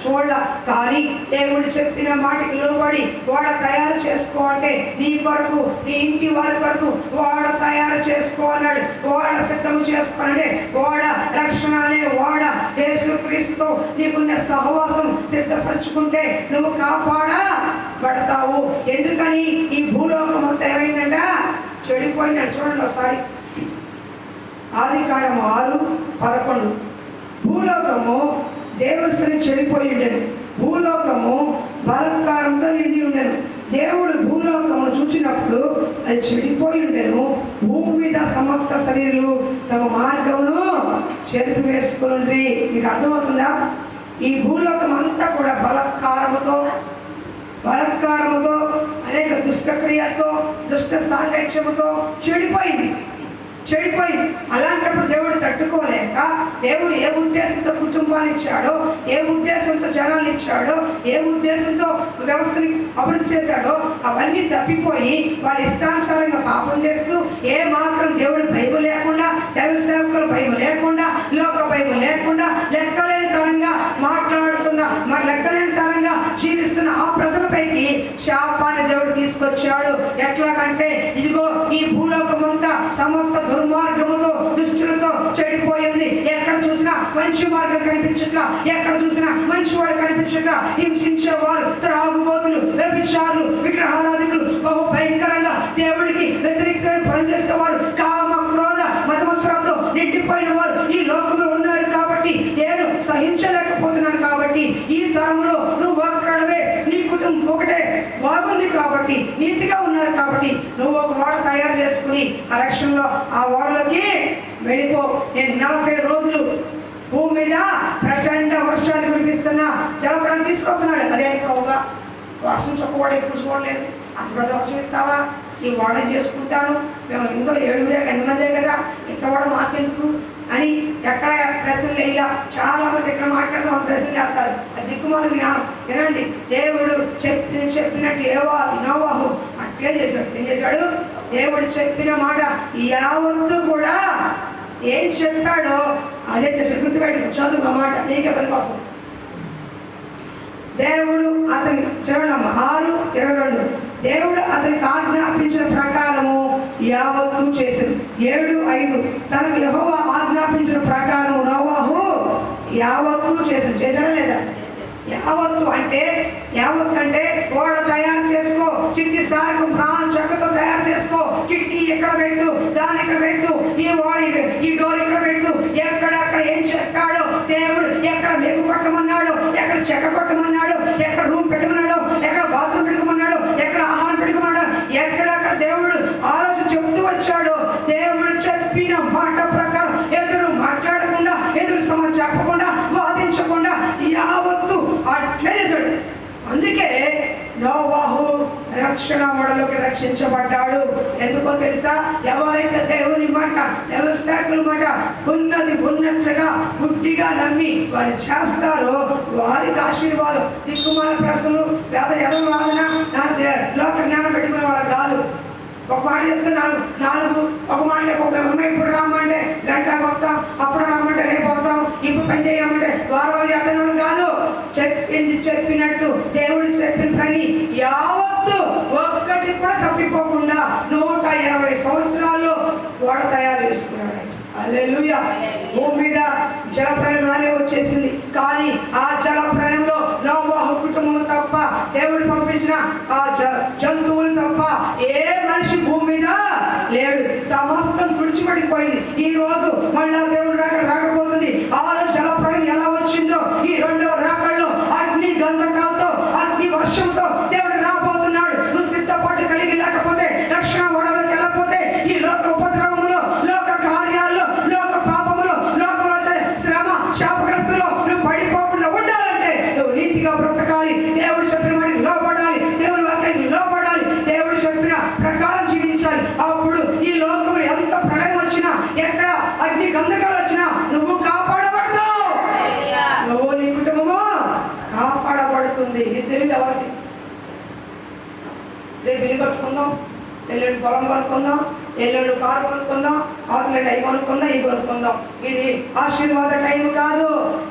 చూడాల. కానీ దేవుడు చెప్పిన మాటకి లోబడి ఓడ తయారు చేసుకో అంటే, నీ కొరకు, నీ ఇంటి వారి కొరకు ఓడ తయారు చేసుకో అన్నాడు. ఓడ సిద్ధం చేసుకోనంటే, ఓడ రక్షణ అనే ఓడ యేసుక్రీస్తుతో నీకున్న సహవాసం సిద్ధపరచుకుంటే నువ్వు కాపాడబడతావు. ఎందుకని? ఈ భూలోకం అంతా ఏమైందంట? చెడిపోయిందంట. చూడండి ఒకసారి, ఆదికాండము 6:11. భూలోకము దేవుని చెడిపోయి ఉండేది, భూలోకము బలత్కారంతో నిండి ఉండేను. దేవుడు భూలోకము చూసినప్పుడు అది చెడిపోయి ఉండేను. భూమి మీద సమస్త శరీరులు తమ మార్గమును చెరిపి వేసుకుని. మీకు అర్థమవుతుందా? ఈ భూలోకం అంతా కూడా బలత్కారముతో అనేక దుష్టక్రియలతో, దుష్ట సాంగత్యముతో చెడిపోయింది. అలాంటప్పుడు దేవుడు తట్టుకోలేక, దేవుడు ఏ ఉద్దేశంతో కుటుంబాన్ని ఇచ్చాడో, ఏ ఉద్దేశంతో జనాలు ఇచ్చాడో, ఏ ఉద్దేశంతో వ్యవస్థని అభివృద్ధి చేశాడో అవన్నీ తప్పిపోయి వాళ్ళ ఇష్టానుసారంగా పాపం చేస్తూ, ఏ మాత్రం దేవుడు భయం లేకుండా, దైవ సేవకుల భయం లేకుండా, లోక భయం లేకుండా, లెక్కలేని తరంగా లెక్కలేని తరంగా జీవిస్తున్న ఆ ప్రజలపైకి శాపాన్ని దేవుడు తీసుకొచ్చాడు. ఎట్లాగంటే, ఇదిగో ఈ భూలోకమంతా సమస్త దుర్మార్గముతో, దుష్టులతో చెడిపోయింది. ఎక్కడ చూసినా మంచి మార్గం కనిపించట్లా, ఎక్కడ చూసినా మంచి వాడు కనిపించట్లా. హింసించేవారు, త్రాగుబోతులు, వ్యభిచారులు, విగ్రహారాధికులు, బహు భయంకరంగా దేవుడికి వ్యతిరేకంగా పనిచేసేవారు, కామ క్రోధ మతమత్సరాలతో నిండిపోయిన వారు ఈ లోకంలో ఉన్నారు. కాబట్టి నేను సహించలేకపోతున్నాను. కాబట్టి ఈ తరంలో నువ్వు ఒక్కడవే, నీ కుటుంబం ఒకటే బాగుంది కాబట్టి, నీతిగా ఉన్నారు కాబట్టి నువ్వు ఒక ఓడ తయారు చేసుకుని ఆ రక్షణలో ఆ ఓడలోకి వెళ్ళిపో. నేను 40 రోజులు భూమి మీద ప్రచండ వర్షాన్ని కురిపిస్తున్నా, జలప్రాన్ని తీసుకొస్తున్నాడు. అదే ప్రభుగా వర్షం చొక్కవాడు ఎప్పుడు చూడలేదు, అంత పెద్ద వర్షం ఇస్తావా? ఈ ఓడ చేసుకుంటాను, మేము ఇంకో 7 మందే కదా, ఇంత ఓడ మాకెందుకు అని ఎక్కడ ప్రశ్నలు ఇలా చాలా మంది ఇక్కడ మాట్లాడదాం ప్రశ్నలు చేస్తారు. అది దిక్కుమాల జ్ఞానం. వినండి, దేవుడు చెప్పినట్టు నోవాహు అట్లే చేశాడు. ఏం చేశాడు? దేవుడు చెప్పిన మాట యావత్తు కూడా ఏం చెప్పాడో అదే చేశాడు. గుర్తుపెట్టి చదువు ఆ మాట, నీకే పని కోసం. దేవుడు అతని చూడమ్మ 6:22. దేవుడు అతనికి ఆజ్ఞాపించిన ప్రకారము యావత్తు చేశాడు. 7:5. తనకు యెహోవా ఆజ్ఞాపించిన ప్రకారము నోవాహు యావత్తు చేశాడా లేదా? యావత్తు అంటే ఓడ తయారు చేసుకో, చిట్టి సారకు ప్రాణం చెక్కతో తయారు చేసుకో, కిటికీ ఎక్కడ పెట్టు, దాని ఇక్కడ పెట్టు, ఈ ఓడ ఈ డోర్ ఇక్కడ పెట్టు, ఎక్కడెక్కడ ఏం చెప్పాడో దేవుడు, ఎక్కడ మెగ్గు కొట్టమన్నాడు, ఎక్కడ చెక్క కొట్టమన్నాడు, ఎక్కడ రూమ్ పెట్టమన్నాడు, ఎక్కడ బాత్రూమ్ పెట్టుకోమన్నాడు, ఎక్కడ ఆహారం పెట్టుకోమన్నాడు, ఎక్కడెక్కడ దేవుడు ఆలోచన చెప్తూ వచ్చాడు. దేవుడు చెప్పిన మాట ప్రకారం ఎదురు మాట్లాడకుండా, ఎదురు సమాధానం చెప్పకుండా, వాదించకుండా యావత్తు అట్లే చేశాడు. అందుకే నోవాహు రక్షణ ఓడలోకి రక్షించబడ్డాడు. ఎందుకో తెలుసా? ఎవరైతే దేవుని మాట, వ్యవస్థాకుల మాట ఉన్నట్లుగా గుడ్డిగా నమ్మి వారు చేస్తారో వారికి ఆశీర్వాదం. దిక్కుమాల ప్రశ్నలు ఎదవ వాదన లోక జ్ఞానం పెట్టుకునే వాళ్ళ కాదు. ఒక మాట చెప్తున్నాను 4, ఒక మాట ఇప్పుడు రామంటే గంట వస్తాం, అప్పుడు రామంటే రేపు వస్తాం, ఇప్పుడు పని చేయమంటే వారం చేస్తున్నాడు కాదు. చెప్పింది చెప్పినట్టు దేవుడు చెప్పిన పని యావత్తు ఒక్కటి కూడా తప్పిపోకుండా 120 సంవత్సరాల్లో వచ్చేసింది. కానీ ఆ జల ప్రళయంలో నోవహు కుటుంబం తప్ప, దేవుడు పంపించిన ఆ జంతువులు తప్ప ఏ మనిషి భూమి మీద లేడు. సమస్తం తుడిచిపెట్టిపోయింది. ఈ రోజు మళ్ళా దేవుడు రాకపోతుంది. ఆ రోజు జల ప్రళయం ఎలా వచ్చిందో ఈ రెండవ రాకల్లో అగ్ని గంధకాలతో, అగ్ని వర్షంతో దేవుడు రాబోతున్నాడు. నువ్వు సిద్ధపాటు కలిగి లేకపోతే, రక్షణ ఓడలోకి వెళ్ళకపోతే, ఈ లోక ఉపద్రవములో, లోక కార్యాల్లో, లోక పాపములో, లోకంలో శ్రమ శాపగ్రస్తులో నువ్వు పడిపోకుండా ఉండాలంటే నువ్వు నీతిగా బ్రతకాలి. దేవుడు చెప్పిన వాడికి లోపడాలి, దేవుడి వాక్యానికి లోపడాలి, దేవుడు చెప్పిన ప్రకారం జీవించాలి. అప్పుడు ఈ లోకము ఎంత ప్రళయం వచ్చినా, ఎక్కడ అగ్ని గంధకాలు వచ్చినా నువ్వు కాపాడబడతావు. నువ్వు నీ కుటుంబము కాపాడబడుతుంది. ఇది తెలియదు ఎవరికి. రేపు ఇల్లు కట్టుకుందాం, ఎల్లుండి పొలం కొనుక్కుందాం, ఎల్లుండి కారు కొనుక్కుందాం, అవతల టైం కొనుక్కుందాం, ఇవి కొనుక్కుందాం. ఇది ఆశీర్వాద టైం కాదు,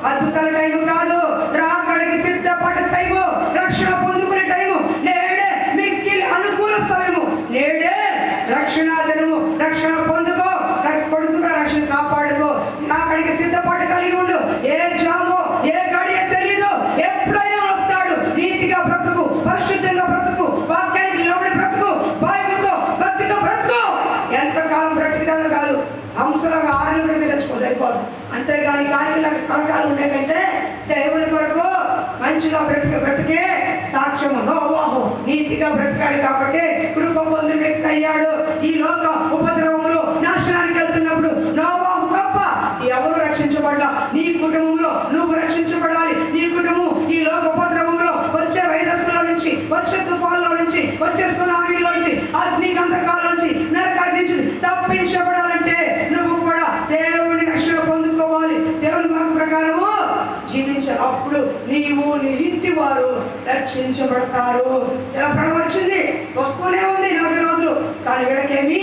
అద్భుతాల టైం కాదు, రాకడికి సిద్ధపడే టైము, రక్షణ పొందుకునే టైము. నేడే మిక్కిలి అనుకూల సమయము, నేడే రక్షణ దినము. రక్షణ పొందుకో, రక్షణ కాపాడుకో, రాకడికి సిద్ధపడి కలిగి ఉండు. ఏ జామో ఏ గడియ తెలియదు, ఎప్పుడైనా వస్తాడు. నీతిగా బ్రతుకు, పరిశుద్ధంగా బ్రతుకు, వాక్యానికి లోబడి బ్రతుకు, భయముతో భక్తితో బ్రతుకు. ఎంతకాలం బ్రతికిదాగా కాదు, హంసలాగా 6 నిమిషాలు చచ్చిపోదు, అయిపోదు. అంతేగాని కాయలాగా కలకాలు ఉండే కంటే దేవుని కొరకు మంచిగా బ్రతికే సాక్ష్యము. నోవహు నీతిగా బ్రతికాడు కాబట్టి కృప పొందిన వ్యక్తి అయ్యాడు. ఈ లోక ఉపద్రవములు నాశనానికి వెళ్తున్నప్పుడు నోవహు తప్ప ఎవరు రక్షించబడ్డా, నీ కుటుంబంలో నువ్వు రక్షించబడాలి. నీ కుటుంబం ఈ లోక ఉపద్రవంలో, వచ్చే వైరస్ల నుంచి, వచ్చే తుఫాన్లో నుంచి, వచ్చే సునామీలో నుంచి, అగ్ని గంధకాల నుంచి, నరకాగ్ని నుంచి తప్పించబడాలంటే నువ్వు కూడా దేవుని రక్షణ పొందుకోవాలి. దేవుని వాక్కు ప్రకారము జీవించాలి. అప్పుడు నీవు నీ ఇంటి వారు రక్షించబడతారు. జలప్రళయం వచ్చింది, వస్తూనే ఉంది 40 రోజులు. కానీ వీళ్ళకేమీ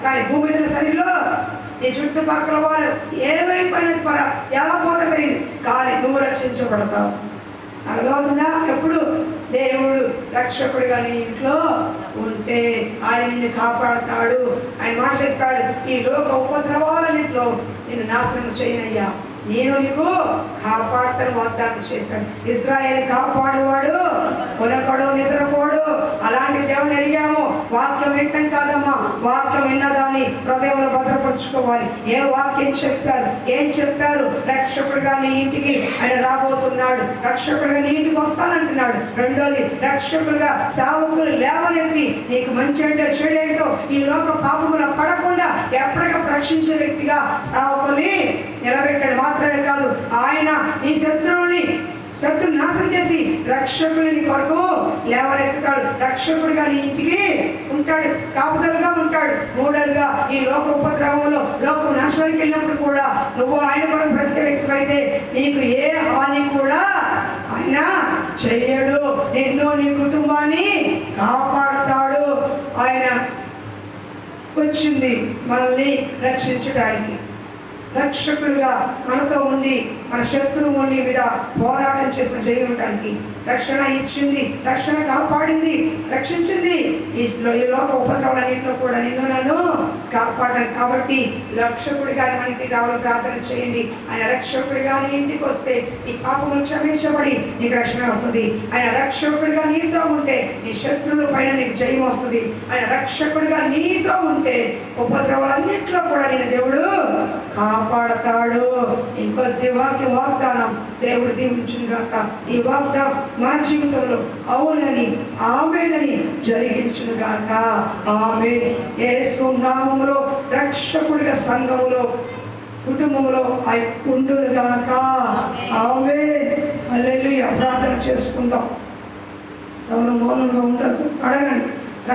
కానీ భూమి మీద శరీరంలో నీ చుట్టుపక్కల వారు ఏమైపోయినది ఎలా పోతా తెలియదు, కానీ నువ్వు రక్షించబడతావు. అర్థమవుతుందా? ఎప్పుడు దేవుడు రక్షకుడిగా నీ ఇంట్లో ఉంటే ఆయన నిన్ను కాపాడతాడు. ఆయన మాట చెప్పాడు, ఈ లోక ఉపద్రవాలన్నింటిలో నిన్ను నాశనం చేయనయ్యా, నేను నీకు కాపాడుతాను వాగ్దానం చేశాడు. ఇశ్రాయేలు కాపాడువాడు, కొనకడు, నిద్రపోడు. అలాంటి దేవుని ఎరిగాము. వాక్యం వింటాం కాదమ్మా, వాక్యం విన్నదాన్ని హృదయంలో భద్రపరుచుకోవాలి. ఏ వాక్యం చెప్పారు, ఏం చెప్పారు? రక్షకుడిగా నీ ఇంటికి ఆయన రాబోతున్నాడు, రక్షకుడిగా నీ ఇంటికి వస్తానంటున్నాడు. రెండోది, రక్షకుడిగా సేవకులు లేవనెత్తి నీకు మంచి అంటే చెడేంటో ఈ లోక పాపముల పడకుండా ఎప్పటికప్పుడు రక్షించే వ్యక్తిగా సేవకుల్ని నిలబెట్టాడు. మాత్రమే కాదు, ఆయన నీ శత్రువుని నాశనం చేసి రక్షకుని నీ కొరకు లేవనెత్తుతాడు. రక్షకుడిగా నీ ఇంటికి ఉంటాడు, కాపుదలుగా ఉంటాడు. మూడోదిగా, ఈ లోక ఉపద్రవంలో, లోక నాశనానికి వెళ్ళినప్పుడు కూడా నువ్వు ఆయన కొరకు బ్రతికే వ్యక్తి అయితే నీకు ఏ హాని కూడా ఆయన చెయ్యడు. నిన్ను నీ కుటుంబాన్ని కాపాడుతాడు. ఆయన వచ్చింది మనల్ని రక్షించడానికి. రక్షకుడిగా మనతో ఉండి మన శత్రువుని మీద పోరాటం చేసిన జయించడానికి రక్షణ ఇచ్చింది, రక్షణ కాపాడింది, రక్షించింది. ఈ లోక ఉపద్రవాలన్నింటిలో కూడా నిన్ను నన్ను కాపాడాలి. కాబట్టి రక్షకుడిగా మన ఇంటికి రావాలని ప్రార్థన చేయండి. ఆయన రక్షకుడిగా నీ ఇంటికి వస్తే నీ పాపములు క్షమించబడి నీకు రక్షణ వస్తుంది. ఆయన రక్షకుడిగా నీతో ఉంటే నీ శత్రువుల పైన నీకు జయం వస్తుంది. ఆయన రక్షకుడిగా నీతో ఉంటే ఉపద్రవాలన్నింటిలో కూడా నేను దేవుడు కాపాడతాడు. ఇంకొద్ది వాగ్దానం దేవుడు దీవించును గాక. ఈ వాగ్దానం మన జీవితంలో అవునని ఆమేనని జరిగించును గాక. ఆమేన్. యేసు నామములో రక్షకుడిగా సంఘములో కుటుంబంలో అయి ఉండును గాక. ఆమేన్. హల్లెలూయా. ప్రార్థన చేసుకుందాం. ఎవరు మౌనంగా ఉండదు, అడగండి.